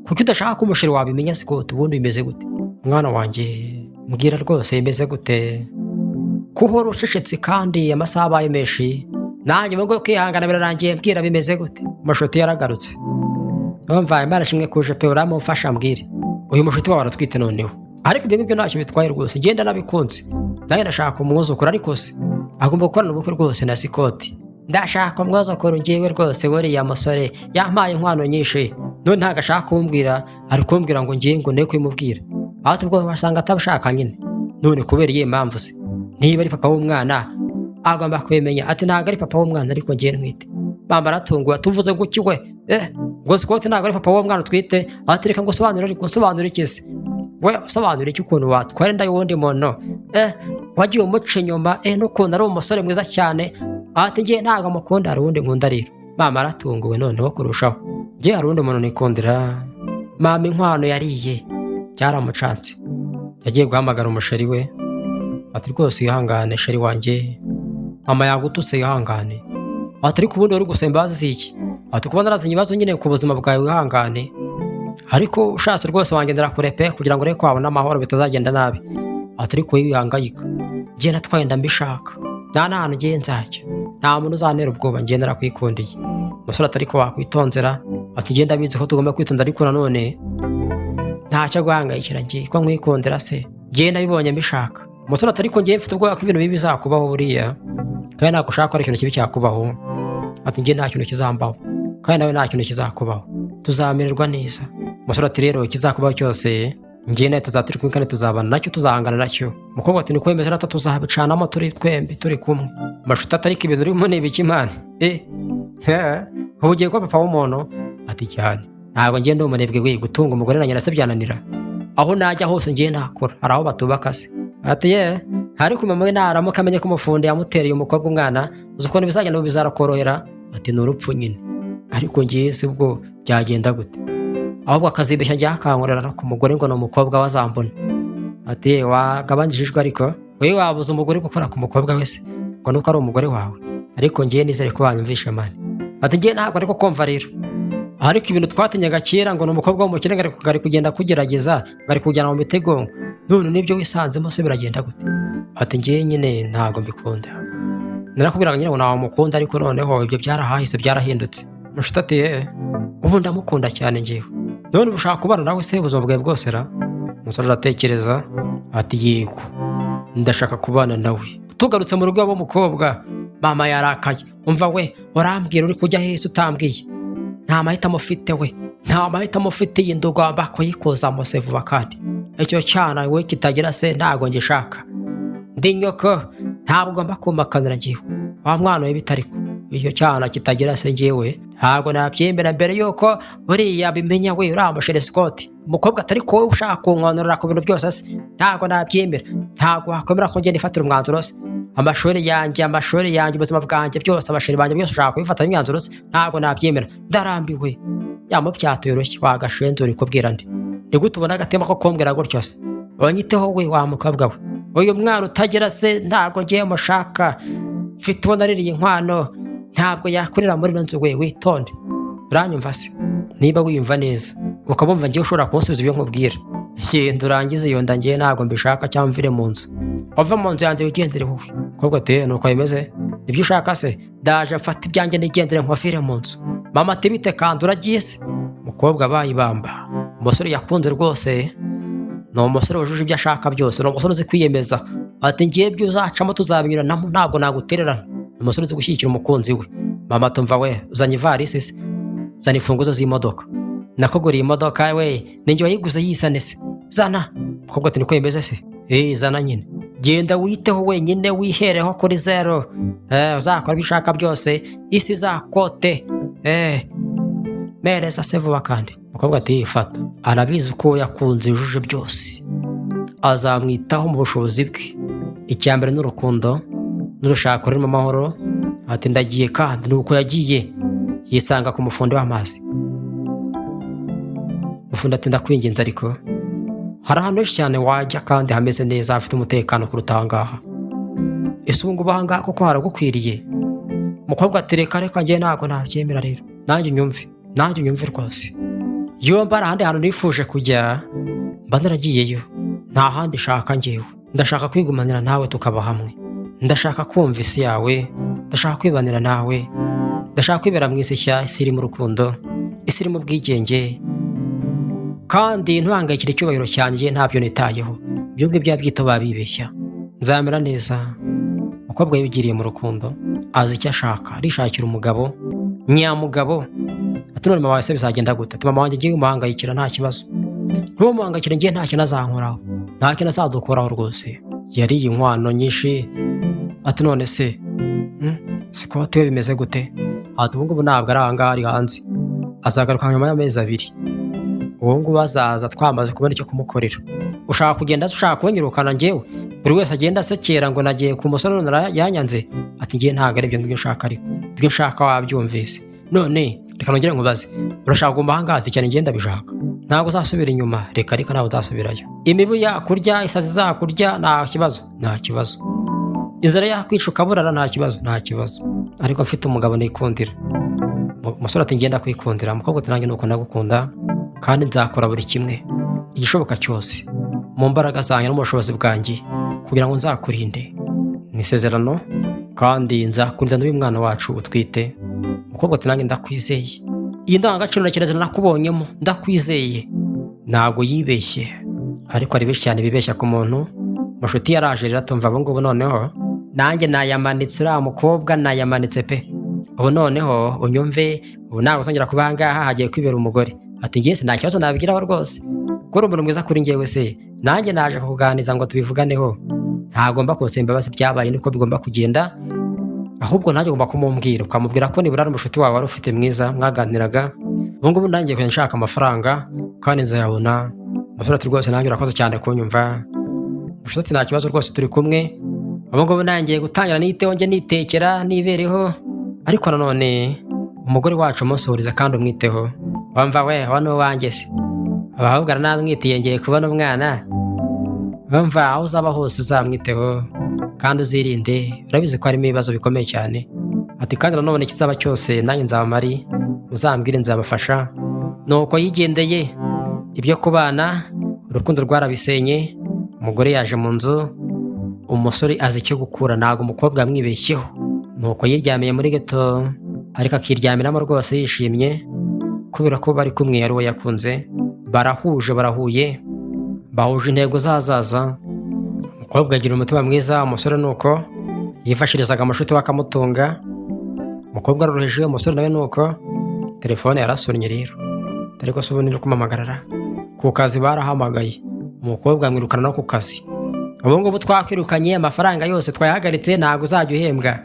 kuko udashaka ko umusheri wabimenya Sikoti. Ubundi bimeze gute? Mwana wanjye mbwira rwose bimeze gute kuhora ucecetse kandi amasaha abaye menshi nanjye ubwo kwihangana birarangiye mbwira bimeze gute umushuti yaragarutse umva Imana ishimwe kuje pe uramufasha mbwire uyu mushuti wawe aratwite noneho ariko ibyo ngibyo ntacyo bitwaye rwose ngenda nabikunze nanjye ndashaka umwuzukuru ariko se agomba gukorana ubukwe rwose na Sikoti ndashaka umwuzukuru ngewe rwose buriya musore yampaye inkwano nyinshi none ntabwo ashaka kumbwira ari kumbwira ngo ngiye ngo ne kwimubwira aho ubwo basanga atabashaka nyine none kubera iyi mpamvu se niba ari papa w'umwana agomba kubimenya ati ntabwo ari papa w'umwana ariko ngiye ntwite mama aratunguwe tuvuze ngo kiwe ngo Sikoti ntabwo ari papa w'umwana utwite atereka ngo sobanura iki se we sobanura iki ukuntu watwara inda y'uwundi muntu wagiye umuca inyuma n'ukuntu ari umusore mwiza cyane ati ngiye ntabwo amukunda hari uwundi nkunda rero mama aratunguwe noneho kurushaho ngiye hari uwundi muntu nikundira mama inkwano yariye cyaramucanze yagiye guhamagara umusheri we ati rwose yihangane sheri wanjye mama yagututse yihangane ati ariko ubundi wari gusaba imbabazi z'iki ati kuba narazanye ibibazo nyine ku buzima bwawe wihangane ariko ushatse rwose wangendera kure pe kugira ngo urebe ko wabona amahoro bitazagenda nabi ati ariko wihangayika ngiye natwaye ndambishaka nta n'ahantu ngiye nzajya nta muntu uzantera ubwoba ngiye narakwikundiye umusore atari ko wakwitondera ati ngenda abizi ko tugomba kwitonda ariko nanone ntacyo guhangayikira ngiye ko nkwikundira se ngiye nabibonye mbishaka umusore atari ko ngiye mfite ubwoba ko ibintu bibi bizakubaho buriya kandi ntabwo ushaka ko ari ikintu kibi cyakubaho ati ngiye nta kintu kizambaho kandi nawe nta kintu kizakubaho tuzamererwa neza umusore ati rero ikizakubaho cyose ngiye nawe tuzaturi kumwe kandi tuzabana nacyo tuzahangana nacyo umukobwa ati niko bimeze rata tuzabicanamo turi twembi turi kumwe amashuti atari ko ibintu urimo ni ibiki imana ubu ugiye kuba papa w'umuntu ati cyane ntabwo ngiye ndi umunebwe we gutunga umugore na nyina se byananira aho najya hose ngiye nakora hari aho batubaka se ati ariko mama we naramuka amenye ko umufundi yamutereye umukobwa umwana uzi ukuntu bizagenda bizarakorohera ati ni urupfu nyine ariko ngiye se ubwo byagenda gute ahubwo akazibeshya ngiye akankorera ku mugore ngo ni umukobwa wazambona ati wagabanyijwe ariko wowe wabuze umugore gukora ku mukobwa wese ngo nuko ari umugore wawe ariko ngiye nizere ko wanyumvishe mani ati ngiye ntabwo ariko kumva rero ariko ibintu twatinyaga kera ngo ni umukobwa w'umukene ngari kugenda kugerageza ngari kujyana mu mitego none nibyo wisanzemo se biragenda gute ati ngiye nyine ntabwo mbikunda narakubwiraga nyine ngo nawe mukunda ariko noneho ibyo byarahahise byarahindutse mushuti ati ubu ndamukunda cyane ngewe none ushaka kubana nawe se ubuzima bwawe bwose ra umusore aratekereza ati yego ndashaka kubana nawe tugarutse mu rugo w'umukobwa mama yarakaye umva we urambwira uri kujya hese utambwiye nta mahitamo ufite we nta mahitamo ufite yindi ugomba kuyikozamo se vuba kandi icyo cyana we kitagira se ntabwo ngishaka ndi nyoko ntabwo ugomba kumakanira ngewe wa mwana we bitariko iyo cyana kitagira se ngewe ntabwo nabyemera mbere yuko buriya bimenya we uramushere Sikoti umukobwa atari ko ushaka kunkontorera ku bintu byose se ntabwo nabyemera ntabwo wakwemera ko ngenda ifatira umwanzuro se amashuri yanjye ubuzima bwanjye byose abasheri banjye byose ushaka kubifatamo imyanzuro se ntabwo nabyemera ndarambiwe yamubyato yoroshye wagashenze uri kubwira ndi gute ubona agatema ko kumbwira gutyo se wanyiteho we wa mukobwa we uyu mwana utagira se ntabwo ngiye mushaka mfite ubona ririye inkwano ntabwo yakurira muri ino nzu we witonde uranyumva se niba wiyumva neza ukabumva ngiye ushobora kunsubiza ibyo nkubwira genda urangize iyo nda ngiye ntabwo mbishaka cyangwa mvire mu nzu wava mu nzu yanjye wigendere wowe kobwa ati nuko bimeze nibyo ushaka se ndaje mfata ibyanjye nigendere nkuvire mu nzu mama ati bite kandi uragiye se umukobwa bayibamba umusore yakunze rwose ni umusore wujuje ibyo ashaka byose ni umusore uzi kwiyemeza ati ngiye ibyo uzacamo tuzabinyuranamo ntabwo nagutererana umusore uzi gushyigikira umukunzi we mama tumva we uzanye ivarisi se zana imfunguzo z'imodoka nakuguriye imodoka we ninjye wayiguze yisane se zana umukobwa ati niko bimeze se zana nyine genda witeho wenyine wihereho kuri zero uzakora ibyo ushaka byose isi izakote mereza se vuba kandi umukobwa ati fata arabizi ko yakunze yujuje byose azamwitaho mu bushobozi bwe icyambere n'urukundo n'urushako rurimo amahoro ati ndagiye kandi nuko yagiye yisanga ku mufundi w'amazi umufundi ati ndakwinginze ariko hari ahantu henshi cyane wajya kandi hameze neza hafite umutekano kuruta aha ngaha ese ubu ngubu aha ngaha kuko haragukwiriye umukobwa ati reka ngiye ntabwo nabyemera rero nanjye unyumve rwose iyo mba hari ahandi hantu nifuje kujya mba naragiyeyo nta handi shaka njyewe, ndashaka kwigumanira nawe tukaba hamwe, ndashaka kumva isi yawe, ndashaka kwibanira nawe, ndashaka kwibera mu isi nshya, isi irimo urukundo, isi irimo ubwigenge, kandi ntuhangayikire icyubahiro cyanjye ntabyo nitayeho. Ibyo ngibyo byito babibeshya. Nzamera neza. Umukobwa yibigiriye mu rukundo, azi icyo ashaka, arishakira umugabo nyamugabo. Ati none mama wawe se bizagenda gute? Ati mama wanjye ngiye umuhangayikira nta kibazo, ntumuhangayikire ngiye nta kintu azankoraho, nta kintu azadukoraho rwose. Yariye inkwano nyinshi. Ati none se Scott we bimeze gute? Ati ubu ngubu ntabwo ari ahangaha, ari hanze, azagaruka nyuma y'amezi 2. Ubu ngubu azaza twamaze kubona icyo kumukorera. Ushaka kugenda ushaka kunyirukana njyewe? Buri wese agenda asekera ngo nagiye ku musore none yanyanze. Ati ngiye ntabwo ari ibyo ngibyo nshaka, ariko ibyo nshaka wabyumvise. None reka nongere nkubaze, urashaka guma ahangaha? Ati cyane ngenda bishaka, ntabwo uzasubira inyuma. Reka ntabwo uzasubirayo. Imibu yakurya, isazi zakurya, nta kibazo, nta kibazo. Inzara yakwica ukaburara, nta kibazo, nta kibazo. Ariko mfite umugabo nikundira. Umusore ati ngenda kwikundira. Umukobwa ati nanjye nuko ndagukunda kandi nzakora buri kimwe igishoboka cyose mu mbaraga zanjye no mu bushobozi bwanjye kugira ngo nzakurinde. Ni isezerano kandi nzakurinda n'uyu mwana wacu utwite. Umukobwa ati nanjye ndakwizeye. Iyi ndangagaciro na kirazira nakubonyemo, ndakwizeye. Ntabwo yibeshye, ariko ari benshi cyane bibeshya ku muntu. Mashuti yaraje rero atumva abo ngubu noneho nanjye nayamanitse, uriya mukobwa nayamanitse pe. Ubu noneho unyumve, ubu ntabwo uzongera kuba ahangaha, hagiye kwibera umugore. Ati ngiye nta kibazo nabigiraho rwose, kuri umuntu mwiza kuri njyewe se. Nanjye naje kukuganiza ngo tubivuganeho, ntagomba kunsaba imbabazi, byabaye niko bigomba kugenda. Ahubwo nanjye ugomba kumubwira, ukamubwira ko nibura ari umushuti wawe wari ufite mwiza mwaganiraga. Ubu ngubu nanjye kujya nshaka amafaranga kandi nzayabona. Umusore ati rwose nanjye urakoze cyane kunyumva. Umushuti ati nta kibazo rwose turi kumwe. Ubu ngubu nanjye gutangira niteho, njye nitekera nibereho, ariko nanone umugore wacu umusuhuriza kandi umwiteho. Wamva we wano wanjye se, abahubwo aranamwitiye ngiye kubona umwana. Wamva aho uzaba hose uzamwiteho kandi uzirinde, urabizi ko harimo ibibazo bikomeye cyane. Ati kandi nanone ikizaba cyose nanjye nzaba mpari, uzambwire nzabafasha. Nuko yigendeye. Ibyo kubana urukundo rwarabisenye. Umugore yaje mu nzu, umusore azi icyo gukura, ntabwo umukobwa amwibeshyeho. Nuko yiryamiye muri geto, ariko akiryamiramo rwose yishimye kubera ko bari kumwe, ari we yakunze. Barahuje, barahuye, bahuje intego zazaza. Umukobwa agira umutima mwiza, umusore nuko yifashirizaga amashuti we akamutunga. Umukobwa aroroheje, umusore nawe nuko. Telefone yarasonnye rero, ariko se ubu ni kumamagarara. Ku kazi barahamagaye, umukobwa amwirukana no ku kazi. Ubu ngubu twakwirukanye, amafaranga yose twayahagaritse, ntabwo uzajya uhembwa.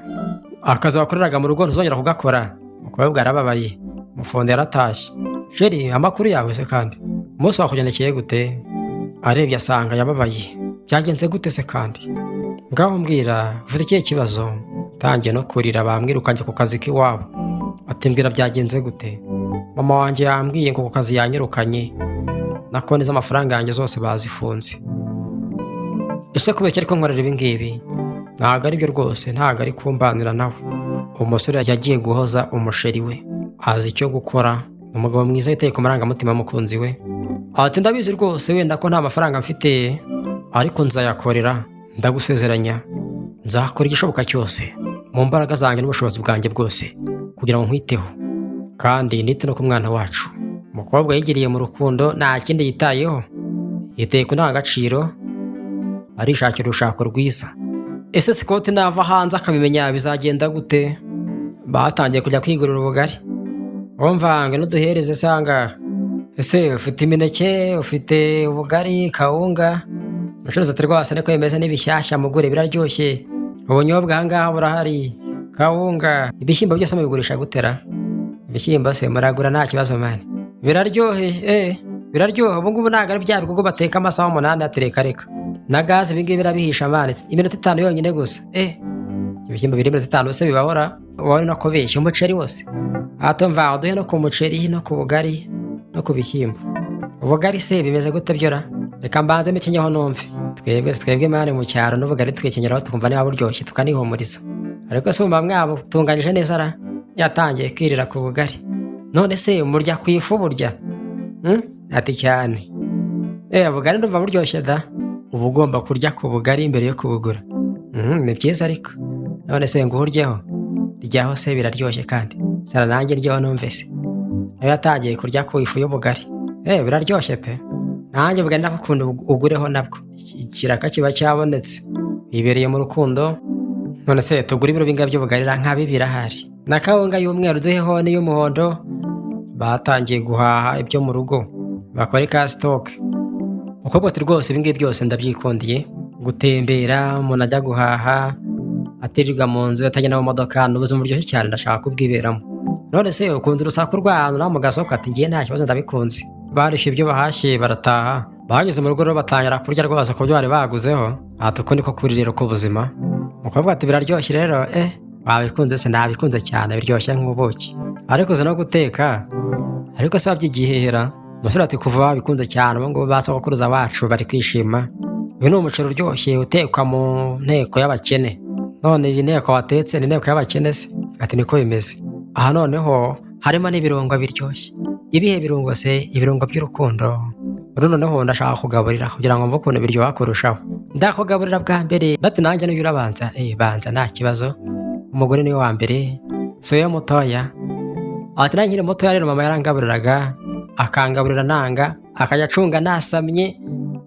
Akazi wakoreraga mu rugo ntuzongera kugakora. Umukobwa arababaye, umufundi yaratashye. Sheri, amakuru yawe se kandi umunsi wakugendekeye gute? Arebye asanga yababaye. Byagenze gute se kandi? Ngaho mbwira, ufite ikihe kibazo? Tangiye no kurira, bamwirukanye ku kazi k'iwabo. Ati mbwira byagenze gute? Mama wanjye yambwiye ngo ku kazi yanyirukanye, na konti z'amafaranga yanjye zose bazifunze. Ese kubera ko nkorera ibi ngibi? Ntabwo ari byo rwose, ntabwo ari kumbanira nawe. Umusore yagiye guhoza umusheri we, azi icyo gukora. Umugabo mwiza yiteye ku marangamutima y'umukunzi we. Ati ndabizi rwose wenda ko nta mafaranga mfite, ariko nzayakorera, ndagusezeranya. Nzakora igishoboka cyose mu mbaraga zanjye n'ubushobozi bwanjye bwose kugira ngo nkwiteho kandi nite no ku mwana wacu. Umukobwa yigiriye mu rukundo, nta kindi yitayeho, yiteye ku ndangagaciro, arishakira urushako rwiza. Ese Scott nava hanze akabimenya bizagenda gute? Batangiye kujya kwigurira ubugari. Wumvange n'uduhereze sanga. Ese ufite imineke, ufite ubugari, kawunga? Umucuruzi ati rwose ariko bimeze n'ibishyashya mugure, biraryoshye. Ubunyobwa ahangaha burahari, kawunga. Ibishyimbo byose mubigurisha gutera? Ibishyimbo se muragura nta kibazo mani. Biraryohe, biraryoha. Ubu ngubu ntabwo ari bya bigogo bateka amasaha 8 atereka reka. Na gaze ibingibi birabihisha mani, iminota 5 yonyine gusa. Ibishyimbo biri muri 5 se bibahora, wowe no kubeshya umuceri wose. Atumva uduhe no ku muceri, no ku bugari, no ku bishyimbo. Ubugari se bimeze gute byora? Reka mbanze mikinyeho numve. Twebwe mani mu cyaro n'ubugari twekenyeraho tukumva niba buryoshye tukanihumuriza. Ariko se umama mwabo tunganyije neza ra, yatangiye kwirira ku bugari. None se umurya ku ifu burya? Ati cyane. Ubugari ndumva buryoshye da. uba ugomba kurya ku bugari mbere yo kubugura. Ni byiza ariko none se ngo uryeho, ryaho se biraryoshye kandi sara nanjye ryaho numvise nayo yatangiye kurya ku ifu y'ubugari. Biraryoshye pe, nanjye ubugari ndakukunda ugureho nabwo, ikiraka kiba cyabonetse, bibereye mu rukundo. None se tugura ibiro bingahe by'ubugari? Nka 2 birahari, na kawunga y'umweru duheho n'iy'umuhondo. Batangiye guhaha ibyo mu rugo bakora ka stock. Umukobwa ati rwose ibingibi byose ndabyikundiye, gutembera umuntu ajya guhaha atirirwa mu nzu atagenda mu modoka, n'ubuzima buryoshye cyane ndashaka kubwiberamo. None se ukunda urusaku rw'ahantu nawe mu gasohoka? Ati ngiye nta kibazo ndabikunze. Barishe ibyo bahashye barataha, bageze mu rugo rero batangira kurya rwose ku byo bari baguzeho. Uko niko kuri rero ku buzima. Umukobwa ati biraryoshye rero, wabikunze? Se nabikunze cyane, biryoshye nk'ubuki. Ariko uzi no guteka? Ariko se wabyigihera? Umusore ati kuva babikunze cyane, ubu ngubu basogokuruza bacu bari kwishima. Uyu ni umuceri uryoshye utekwa mu nteko y'abakene. None iyi nteko watetse ni inteko y'abakene se? Ati niko bimeze. Aha noneho harimo n'ibirungo biryoshye. Ibihe birungo se? Ibirungo by'urukundo. Noneho ndashaka kugaburira kugira ngo mve ukuntu biryoha kurushaho. Ndakugaburira bwa mbere, ati nanjye n'uyu urabanza. Banza nta kibazo, umugore niwe wa mbere, soya mutoya. Ati nanjye nkiri mutoya rero mama yarangaburiraga, akangaburira nanga, akajya acunga nasamye,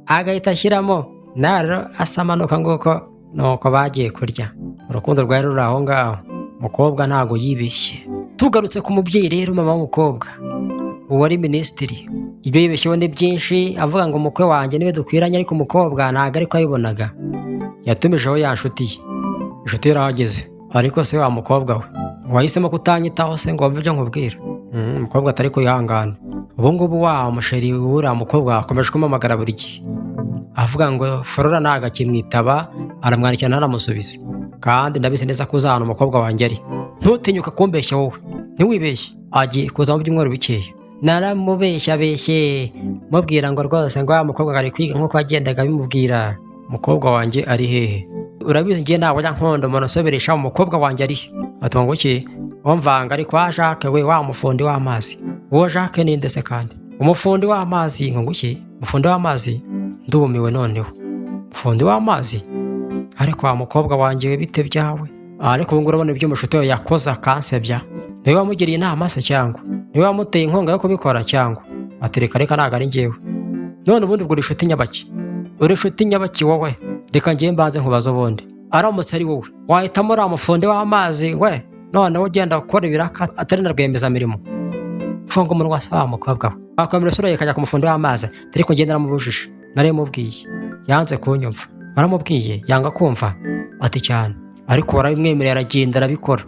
agahita ashyiramo, rero asamanuka nguko. Nuko bagiye kurya, urukundo rwari ruri aho ngaho. Umukobwa ntago yibeshye. Tugarutse ku mubyeyi rero, mama w'umukobwa uwari minisitiri, ibyo yibeshyeho ni byinshi, avuga ngo umukwe wanjye niwe dukwiranye, ariko umukobwa ntago ariko ayibonaga. Yatumijeho ya nshuti ye, inshuti yarahageze. Ariko se wa mukobwa we wahisemo kutanyitaho se ngo wumve ibyo nkubwira? Umukobwa atari kuyihangana. Ubu ngubu wa musheri w'uriya mukobwa akomeje kumamagara buri gihe, avuga ngo Flora ntago akimwitaba, aramwandikira ntaramusubize. Kandi ndabizi neza ko uzahana umukobwa wanjye ari. Ntutinyuka kumbeshya wowe, ntiwibeshye. Agiye kuza mu byumweru bikeya. Naramubeshya mubwira ngo rwose ngo wa mukobwa ari kwiga nk'uko yagendaga bimubwira. Umukobwa wanjye ari hehe? Urabizi ngiye ntabwo njya nkunda umuntu usoberesha umukobwa wanjye ari he. Atunga iki? Wamvanga ari kwa Jacques we, wa mufundi w'amazi. Uwo Jacques ni nde se kandi? Umufundi w'amazi. Ngo iki? Umufundi w'amazi? Ndumiwe noneho. Umufundi w'amazi? Ariko wa mukobwa wanjye we bite byawe? Ariko ubu ngubu urabona ibyo umushuti we yakoze akansebya. Niwe wamugiriye inama se cyangwa niwe wamuteye inkunga yo kubikora cyangwa? Ati reka ntabwo ari njyewe. None ubundi ubwo uri inshuti nyabaki? Uri inshuti nyabaki wowe? Reka ngiye mbanze nkubaza ubundi, aramutse ari wowe wahitamo uriya mufundi w'amazi we, noneho ugenda gukora ibiraka atari na rwiyemezamirimo? Funga umunwa se wa mukobwa we. Wakwemera isura ye ikajya ku mufundi w'amazi? Ariko ngenda naramubujije, narimubwiye yanze kunyumva. Aramubwiye yanga kumva. Ati cyane. Ariko warabimwemerera aragenda arabikora.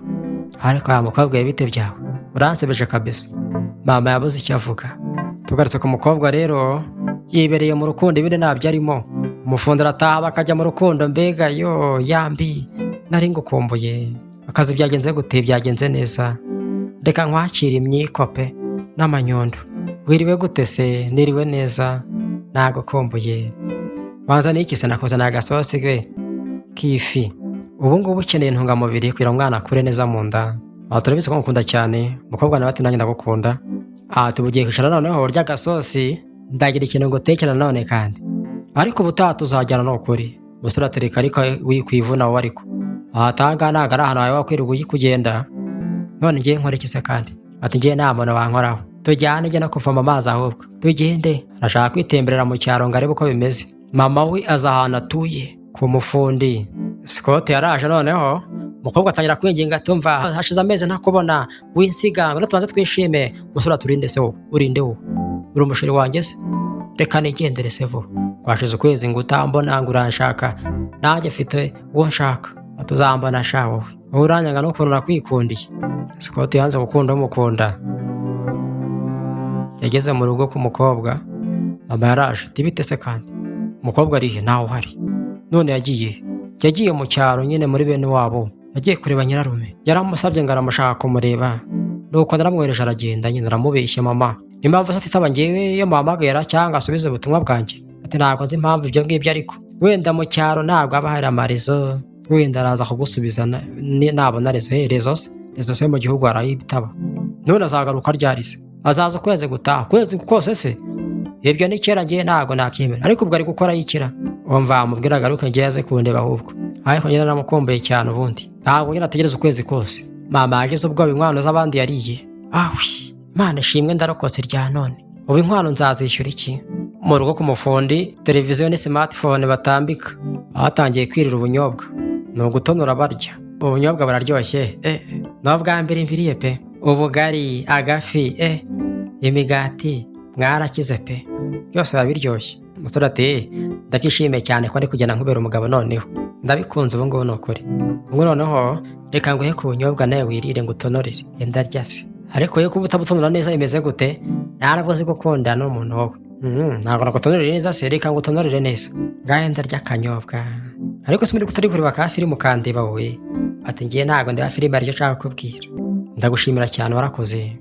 Ariko wa mukobwa we bite byawe? Uransebeje kabisa. Mama yabuze icyo avuga. Tugarutse ku mukobwa rero, yibereye mu rukundo ibindi ntabyo arimo. Umufundi arataha bakajya mu rukundo. Mbega yo yambi, nari ngukumbuye. Akazi byagenze gute? Byagenze neza. Reka nkwakire imyiko pe n'amanyondo. Wiriwe gute se? Niriwe neza, nagukumbuye. Wanza n'iki se? Nakoze n'agasosi we k'ifi. Ubu ngubu ukeneye intungamubiri kugira ngo umwana akure neza mu nda. Turabizi ko ngukunda cyane. Umukobwa nawe ati nanjye ndagukunda. Tubugiye kwicara noneho urya agasosi, ndagira ikintu ngo tekera none kandi. Ariko ubutaha tuzajyana n'ukuri. Umusore atereka ariko wikwivuna wowe ariko. Atanga ntago ari ahantu hawe wakwirirwa kugenda. None ngiye nkora iki se kandi? Ati ngiye nta muntu wankoraho. Tujyane njye no kuvoma amazi ahubwo. Tugende. Arashaka kwitemberera mu cyaro ngo arebe uko bimeze. Mama we aza ahantu atuye ku mufundi. Scott yaraje noneho. Umukobwa atangira kwinginga, tumva hashize amezi ntakubona, winsiga ngo tubanze twishime. Umusore aturinde se wowe, urinde wowe? Uri umusheri wanjye se? Reka nigendere se vuba. Washize ukwezi ngo utambona ngo uranshaka. Nanjye mfite uwo nshaka. Tuzambona sha wowe. Wowe uranyanga n'ukuntu nakwikundiye. Scott yanze gukunda umukunda. Yageze mu rugo ku mukobwa. Mama yaraje. Tibite se kandi? Umukobwa arihe? Ntawe uhari. None yagiye mu cyaro nyine muri bene wabo. Yagiye kureba nyirarume. Yaramusabye ngo aramushaka kumureba. Nuko naramwohereje aragenda nyine aramubeshya mama. Impamvu se atitaba ngewe iyo muhamagara cyangwa asubize ubutumwa bwanjye? Ati ntabwo nzi impamvu ibyo ngibyo, ariko wenda mu cyaro ntabwo haba hari amarizo, wenda araza kugusubiza nabona rezo se mu gihugu arayibitaba. None azagaruka ryari se? Azaza ukwezi gutaha? Kwezi kose se? Ibyo ni kera ngiye ntabwo nabyemera. Ariko ubwo ari gukora yikira. wumva mubwira agaruke ngiye aze kundeba ahubwo. Ariko nyine naramukumbuye cyane ubundi. Ntabwo nyine ategereza ukwezi kose. Mama yagize ubwoba inkwano z'abandi yariye. Ahwi, Imana ishimwe ndarokotse rya none. Ubu inkwano nzazishyura iki? Mu rugo ku mufundi, televiziyo ni smartphone batambika. Batangiye kwirira ubunyobwa. Ni ugutonora barya. Ubunyobwa buraryoshye. No bwa mbere mbiriye pe. Ubugari, agafi, imigati, mwarakize pe. Byose biba biryoshye. Umusore ati ndabyishimiye cyane ko ari kugenda nkubera umugabo noneho. Ndabikunze ubu ngubu ni ukuri. Ubwo noneho reka nguhe ku bunyobwa nawe wirire ngo utonorere. Ndarya se. Ariko yo kuba utabutonora neza bimeze gute? Ntabwo uzi gukunda n'umuntu wowe. Ntabwo nagutonorere neza se, reka ngo utonorere neza. Ngahe ndarya akanyobwa. Ariko si muri kutari kureba ka filime ukandeba wowe. Ati ngiye ntabwo ndeba filime aricyo nshaka kubwira. Ndagushimira cyane warakoze.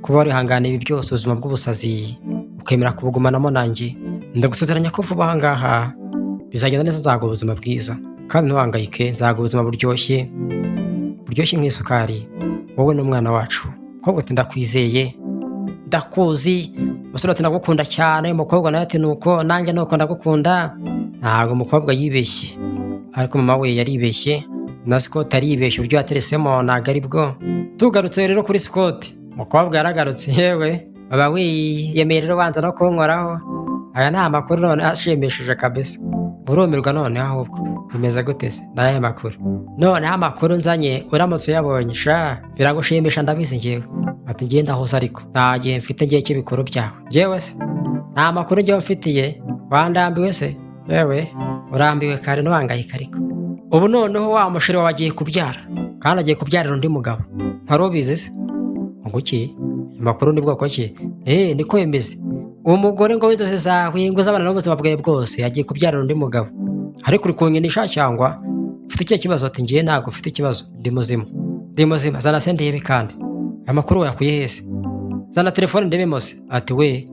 Kuba warihangana ibi byose ubuzima bw'ubusazi ukemera kubugumanamo nanjye. Ndagusezeranya ko vuba aha ngaha bizagenda neza, nzaguha ubuzima bwiza. Kandi ntuhangayike, nzaguha ubuzima buryoshye nk'isukari. Wowe n'umwana wacu. Kobwa ati ndakwizeye, ndakuzi. Umusore ati ndagukunda cyane. Umukobwa nawe ati nuko nanjye nuko ndagukunda. Ntabwo umukobwa yibeshye, ariko mama we yaribeshye. Na Scott aribeshye uburyo yateresemo ntabwo ari bwo. Tugarutse rero kuri Scott, umukobwa yaragarutse. Yewe baba wiyemeye rero banza no kunkoraho. Aya ni amakuru none ashimishije kabisa. Urumirwa none ahubwo bimeze gute se? N'aya makuru none amakuru nzanye uramutse yabonye sha biragushimisha ndabizi ngewe. Ati ngenda hose ariko nta gihe mfite ngiye cy'ibikuru byawe. Jewe se nta makuru ngiye mfitiye, wandambiwe se? Yewe urambiwe kare ntuhangayika ariko. Ubu noneho wa mushiri wawe agiye kubyara, kandi agiye kubyarira undi mugabo. Wari ubizi se? Ngo iki? Amakuru ni bwoko ki? Niko yemeze. Umugore ngo w'inzozi zawe ngo uzabana n'ubuzima bwawe bwose agiye kubyarira undi mugabo. Ariko uri kunyinisha cyangwa ufite icyo kibazo? Ati ngiye ntabwo ufite ikibazo, ndi muzima. Zana sende yebe kandi amakuru wayakuye hese? Zana telefone ndebe mose. Ati we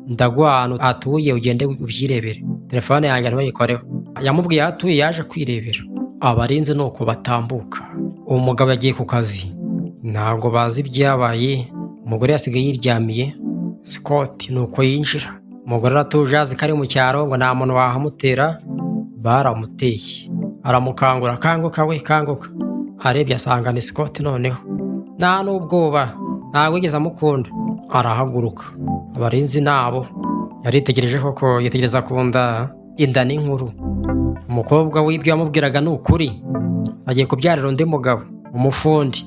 ndaguha ahantu atuye ugende ubyirebere. Telefone yanjye ntibayikoreho. Yamubwiye aho atuye yaje kwirebera. Abarinzi nuko batambuka. Umugabo yagiye ku kazi, ntabwo bazi ibyabaye. Umugore yasigaye yiryamiye. Scott nuko yinjira. Umugore aratuje azi ko ari mu cyaro ngo nta muntu wahamutera. Baramuteye, aramukangura. Kanguka we, kanguka. Arebye asanga ni Scott noneho. Nta n'ubwoba, ntabwo yigeze amukunda. Arahaguruka. Abarinzi nabo yaritegereje koko, yitegereza kunda inda n'inkuru. Umukobwa w'ibyo yamubwiraga ni ukuri, agiye kubyarira undi mugabo. Umufundi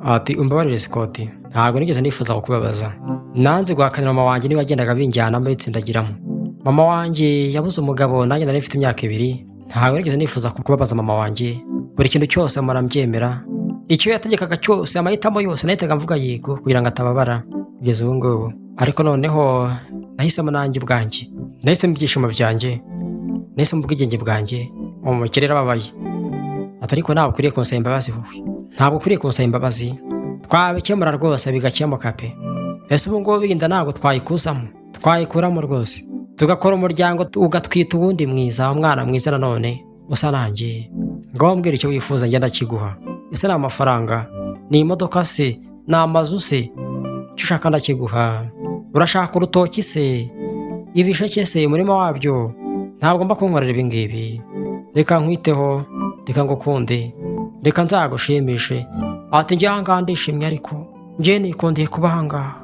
ati umbabarire Scott, ntabwo nigeze nifuza kukubabaza. Nanze guhakanira mama wanjye niba agendaga binjyana mbitsindagiramo. Mama wanjye yabuze umugabo, nanjye nari mfite imyaka 2. Ntabwo nigeze nifuza kukubabaza mama wanjye. Buri kintu cyose murabyemera. Icyo yategekaga cyose, amahitamo yose nahitaga mvuga yego kugira ngo atababara. Kugeza ubu ngubu ariko noneho nahisemo nanjye ubwanjye, nahisemo ibyishimo byanjye, nahisemo ubwigenge bwanjye. Umukire arababaye. Atariko ntabwo ukwiye kunsaba imbabazi wowe, ntabwo ukwiye kunsaba imbabazi. Twabikemura rwose bigakemuka pe. Ese ubu ngubu inda ntabwo twayikuramo rwose, tugakora umuryango ugatwita uwundi mwiza, umwana mwiza nanone usa nanjye. Ngo mbwira icyo wifuza ngenda kiguha. Ese ni amafaranga, ni imodoka se, ni amazu se? Icyo ushaka ndakiguha. Urashaka urutoki se, ibisheke se, umurima wabyo? Ntabwo mba kunkorera ibi ngibi. Reka nkwiteho, reka ngukunde, reka nzagushimishe. Ati njye ahangaha ndishimye, ariko njye nikundiye kuba ahangaha.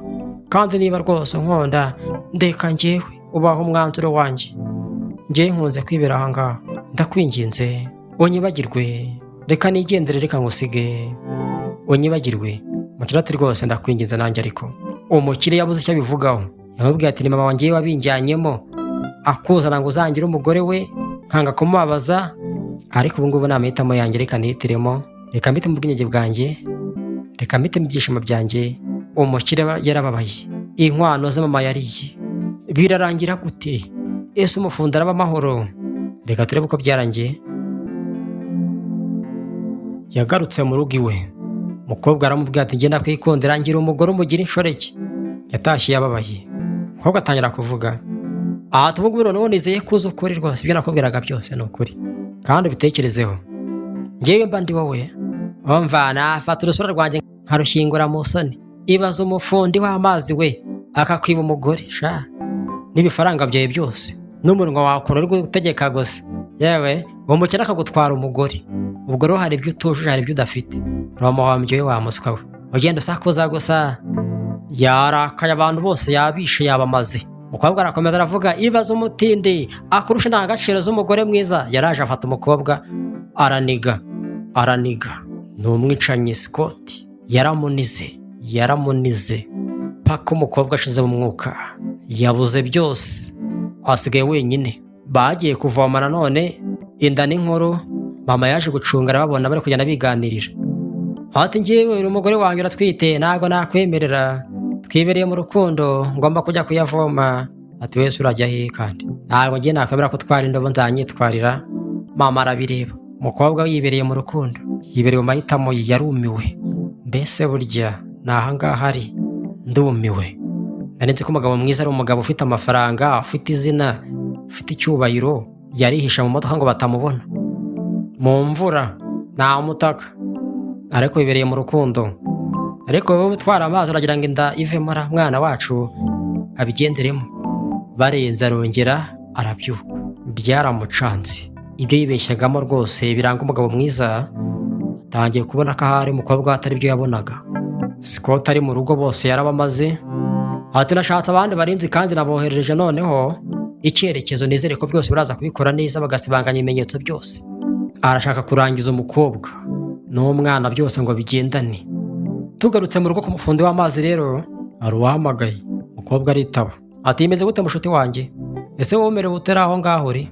Kandi niba rwose nkunda, ndeka njyewe ubaho umwanzuro wanjye. Njye nkunze kwibera ahangaha, ndakwinginze unyibagirwe. Reka nigendere, reka ngusige unyibagirwe. Umukire ati rwose ndakwinginze nanjye ariko. Umukire yabuze icyo abivugaho. Yamubwiye ati ni mama wanjye wabinjyanyemo akuzana ngo uzangire umugore we, nkanga kumubabaza. Ariko ubu ngubu ni amahitamo yanjye, reka nihitiremo, reka mbite mu bwenge bwanjye, reka mbite mu byishimo byanjye. Umukire yarababaye. Inkwano ze mama yariye birarangira gute? Ese umufundi araba amahoro? Reka turebe uko byarangiye. Yagarutse mu rugo iwe. Umukobwa aramubwira ati ngenda kwikondera ngira umugore umugira inshoreke. Yatashye yababaye. Umukobwa atangira kuvuga. Tumugume noneho nizeye kuza ukuri rwose, ibyo nakubwiraga byose ni ukuri, kandi ubitekerezeho. Ngewe mba ndi wowe, umva nafata urusura rwanjye nkarushingura mu soni. Ibaza umufundi w'amazi we akakwiba umugore sha, n'ibifaranga byawe byose n'umunwa wawe ukuntu uri gutegeka gusa, yewe umukene akagutwara umugore. Ubwo rero hari ibyo utujuje, hari ibyo udafite. Uramuhombye we wa muswa we, ugenda usakuza gusa. Yarakaye abantu bose yabishe yabamaze. Umukobwa arakomeza aravuga, ibaze umutindi akurusha indangagaciro z'umugore mwiza. Yaraje afata umukobwa araniga. Ni umwicanyi Scott. Yaramunize paka umukobwa ashize mu mwuka, yabuze byose, asigaye wenyine. Bagiye kuvoma nanone, inda n'inkuru. Mama yaje gucunga arababona bari kugenda biganirira. Ati njyewe uri umugore wanjye uratwite, ntabwo nakwemerera, twibereye mu rukundo, ngomba kujya kuyavoma. Ati wese urajya hehe kandi? Ntabwo ngiye nakwemera ko twara indobo nzanyitwarira. Mama arabireba, umukobwa yibereye mu rukundo, yibereye mu mahitamo ye, yarumiwe. Mbese burya ni ahangaha ari, ndumiwe. Nanditse ko umugabo mwiza ari umugabo ufite amafaranga, ufite izina, ufite icyubahiro, yarihisha mu modoka ngo batamubona, mu mvura nta mutaka, ariko bibereye mu rukundo. Ariko wowe utwara amazi uragira ngo inda ivemo, mwana wacu abigenderemo. Barenze arongera arabyuka, byaramucanze. Ibyo yibeshyagamo rwose biranga umugabo mwiza. Atangiye kubona ko ahari umukobwa atari byo yabonaga. Scott ari mu rugo bose yarabamaze. Ati nashatse abandi barinzi kandi naboherereje noneho icyerekezo, nizere ko byose baraza kubikora neza bagasibanganya ibimenyetso byose. Arashaka kurangiza umukobwa n'umwana byose ngo bigendane. Tugarutse mu rugo ku mufundi w'amazi rero, ari uwahamagaye. Umukobwa aritaba. Ati imeze gute mushuti wanjye? Ese wowe umerewe utera aho ngaho uri?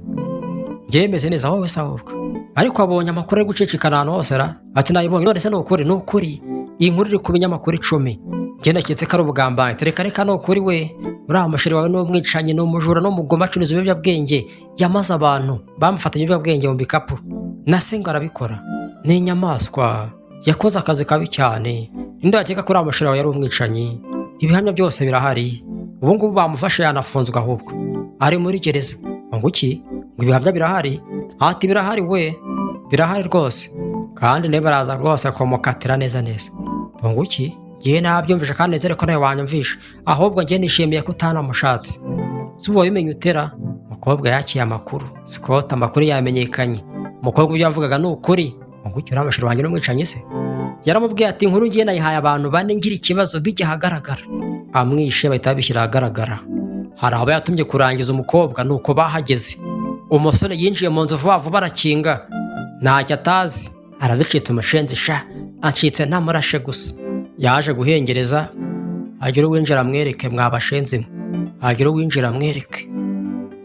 Njye meze neza, wowe se ahubwo? Ariko abonye amakuru ari gucicikana ahantu hose ra. Ati nayibonye, none se ni ukuri? Iyi nkuru iri ku binyamakuru 10. Njye naketse ko ari ubugambanyi. Reka ni ukuri we. Uriya musheri wawe ni umwicanyi, ni umujura, ni umugome acuruza ibiyobyabwenge, yamaze abantu, bamufatanye ibiyobyabwenge mu bikapu. Na se ngo arabikora. Ni inyamaswa, yakoze akazi kabi cyane. Indi yakeka ko uriya musheri wawe yari umwicanyi. Ibihamya byose birahari. Ubu ngubu bamufashe yanafunzwe, ahubwo ari muri gereza. Ngo iki? Ngo ibihamya birahari? Ati birahari we, birahari rwose. Kandi ne baraza rwose kumukatira neza. Ngo iki? Yewe nabyumvisha kandi nezere ko nawe wanyumvisha. Ahubwo njye nishimiye ko utanamushatse. Si uba bimenye utera? Umukobwa yakiye amakuru. Scott amakuru yamenyekanye. Umukobwa ibyo yavugaga ni ukuri. Ngo iki uriya musheri wanjye n'umwicanyi se? Yaramubwiye ati inkuru ngiye nayihaye abantu bane ngira ikibazo bijya ahagaragara. Amwishe bahita babishyira ahagaragara. Hari abo yatumye kurangiza umukobwa, nuko bahageze. Umusore yinjiye mu nzu vuba vuba arakinga. Ntacyo atazi, arazicitse umushenzi sha, acitse ntamurashe gusa. Yaje guhengereza, agira uwinjira amwereke mwabashenzi mwe. Agira uwinjira amwereke.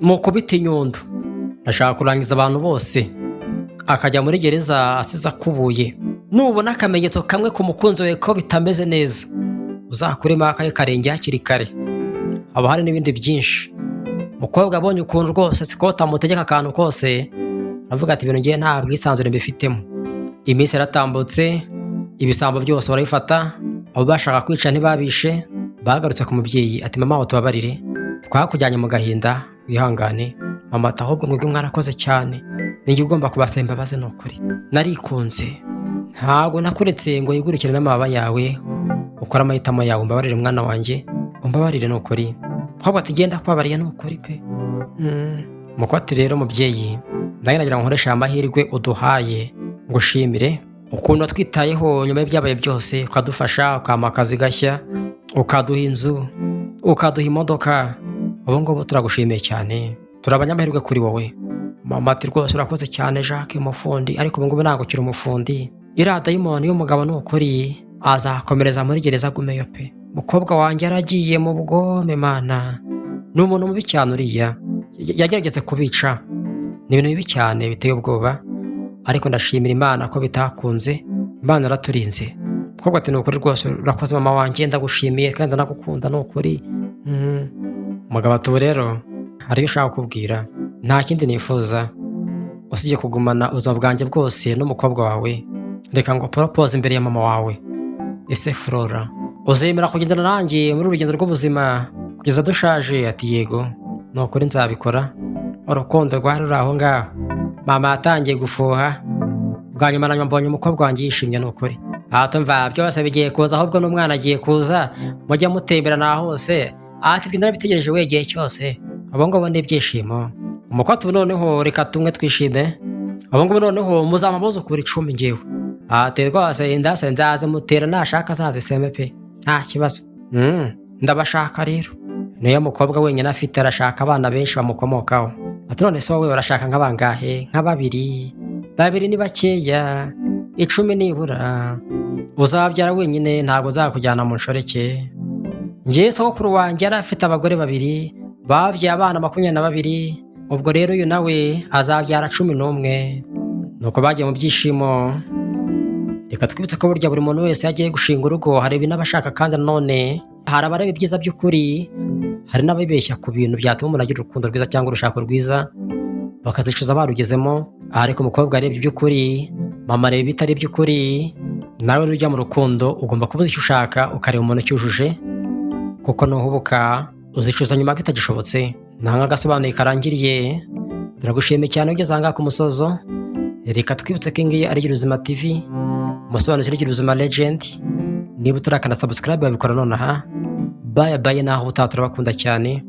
Mukubita inyundo. Ashaka kurangiza abantu bose. Akajya muri gereza asize akubuye. Nubona akamenyetso kamwe ku mukunzi we ko bitameze neza, uzakuremo akaye karenge hakiri kare. Haba hari n'ibindi byinshi. Umukobwa abonye ukuntu rwose Scott amutegeka akantu kose, avuga ati ibintu ngiye nta bwisanzure mbifitemo. Iminsi yaratambutse, ibisambo byose barabifata, abo bashaka kwica ntibabishe. Bagarutse ku mubyeyi ati mama tubabarire, twakujyanye mu gahinda, wihangane. Mama ati ahubwo mwebwe mwarakoze cyane, ninjye ugomba kubasemba baze nukuri. Narikunze, ntabwo nakuretse ngo yigurikire n'amababa yawe, ukora amahitamo yawe. Umbabarire mwana wanjye, umbabarire nukuri. Ahubwo ati genda kubabariye nukuri pe. Mukwati rero mubyeyi, ndageragira nkoresha amahirwe uduhaye ngushimire ukuntu twitayeho nyuma y'ibyabaye byose, ukadufasha, ukama akazi gashya, ukaduha inzu, ukaduha imodoka. Ubu ngubu turagushimiye cyane, turabanyamahirwe kuri wowe. Mama ati rwose urakoze cyane Jacques umufundi, ariko ubu ngubu ntabwo ukiri umufundi. Iriya dayimoni y'umugabo nukuri azakomereza muri gereza agumeyo pe. Mukobwa wanjye yaragiye mu bugome mana. Ni umuntu mubi cyane uriya, yagerageze kubica. Ni ibintu bibi cyane biteye ubwoba, ariko ndashimira Imana ko bitakunze. Imana yaraturinze. Mukobwa ati nukuri rwose urakoze mama wanjye, ndagushimiye kandi ndagukunda nukuri. Umugabo ati rero hariyo ushaka kubwira, nta kindi nifuza usibye kugumana ubuzima bwanjye bwose n'umukobwa wawe. Reka ngo propose imbere ya mama wawe. Ese Flora, uzemera kugendana nanjye muri urugendo rw'ubuzima kugeza dushaje? Ati yego, nukuri nzabikora. Urukundo rwari ruri aho ngaho. Mama yatangiye gufuha. Bwa nyuma na nyuma mbonye umukobwa wanjye yishimye nukuri. Mva byose bigiye kuza, ahubwo n'umwana agiye kuza, mujya mutemberana hose. Ati ibyo narabitegereje we igihe cyose. abo ngabo ni ibyishimo. Umukobwa ubu noneho reka tumwe twishime, abo ngabo noneho muzampa abuzukuru 10 ngewe. Ati rwose indase nzazimutera nashaka azaziseme pe nta kibazo. Ndabashaka rero. Niyo mukobwa wenyine afite arashaka abana benshi bamukomokaho. Ati none se wowe urashaka nk'abangahe? Nka 2. 2 ni bakeya, 10 nibura. Uzabyara wenyine ntabwo nzakujyana mu nshoreke. Njye sogokuru wanjye yari afite abagore 2 babyaye abana 22. Ubwo rero uyu nawe azabyara 11. Nuko bagiye mu byishimo. Reka twibutse ko burya buri muntu wese yagiye gushinga urugo hari ibintu abashaka, kandi nanone hari abareba ibyiza by'ukuri, hari n'abibeshya ku bintu byatuma umuntu agira urukundo rwiza cyangwa urushako rwiza bakazicuza barugezemo. Ariko umukobwa arebye iby'ukuri, mama areba ibitari iby'ukuri. Nawe ujya mu rukundo ugomba kubuza icyo ushaka ukareba umuntu ucyujuje, kuko nuhubuka uzicuza nyuma bitagishobotse. Nanga gasobanuye karangiriye. Turagushimiye cyane ugeze ahangaha ku musozo. Reka twibutse ko ingiyi ari Girubuzima TV, umusobanuzi w'Igirubuzima Legend. Niba utarakanda subscribe babikora nonaha. Bye bye naho utaha, turabakunda cyane.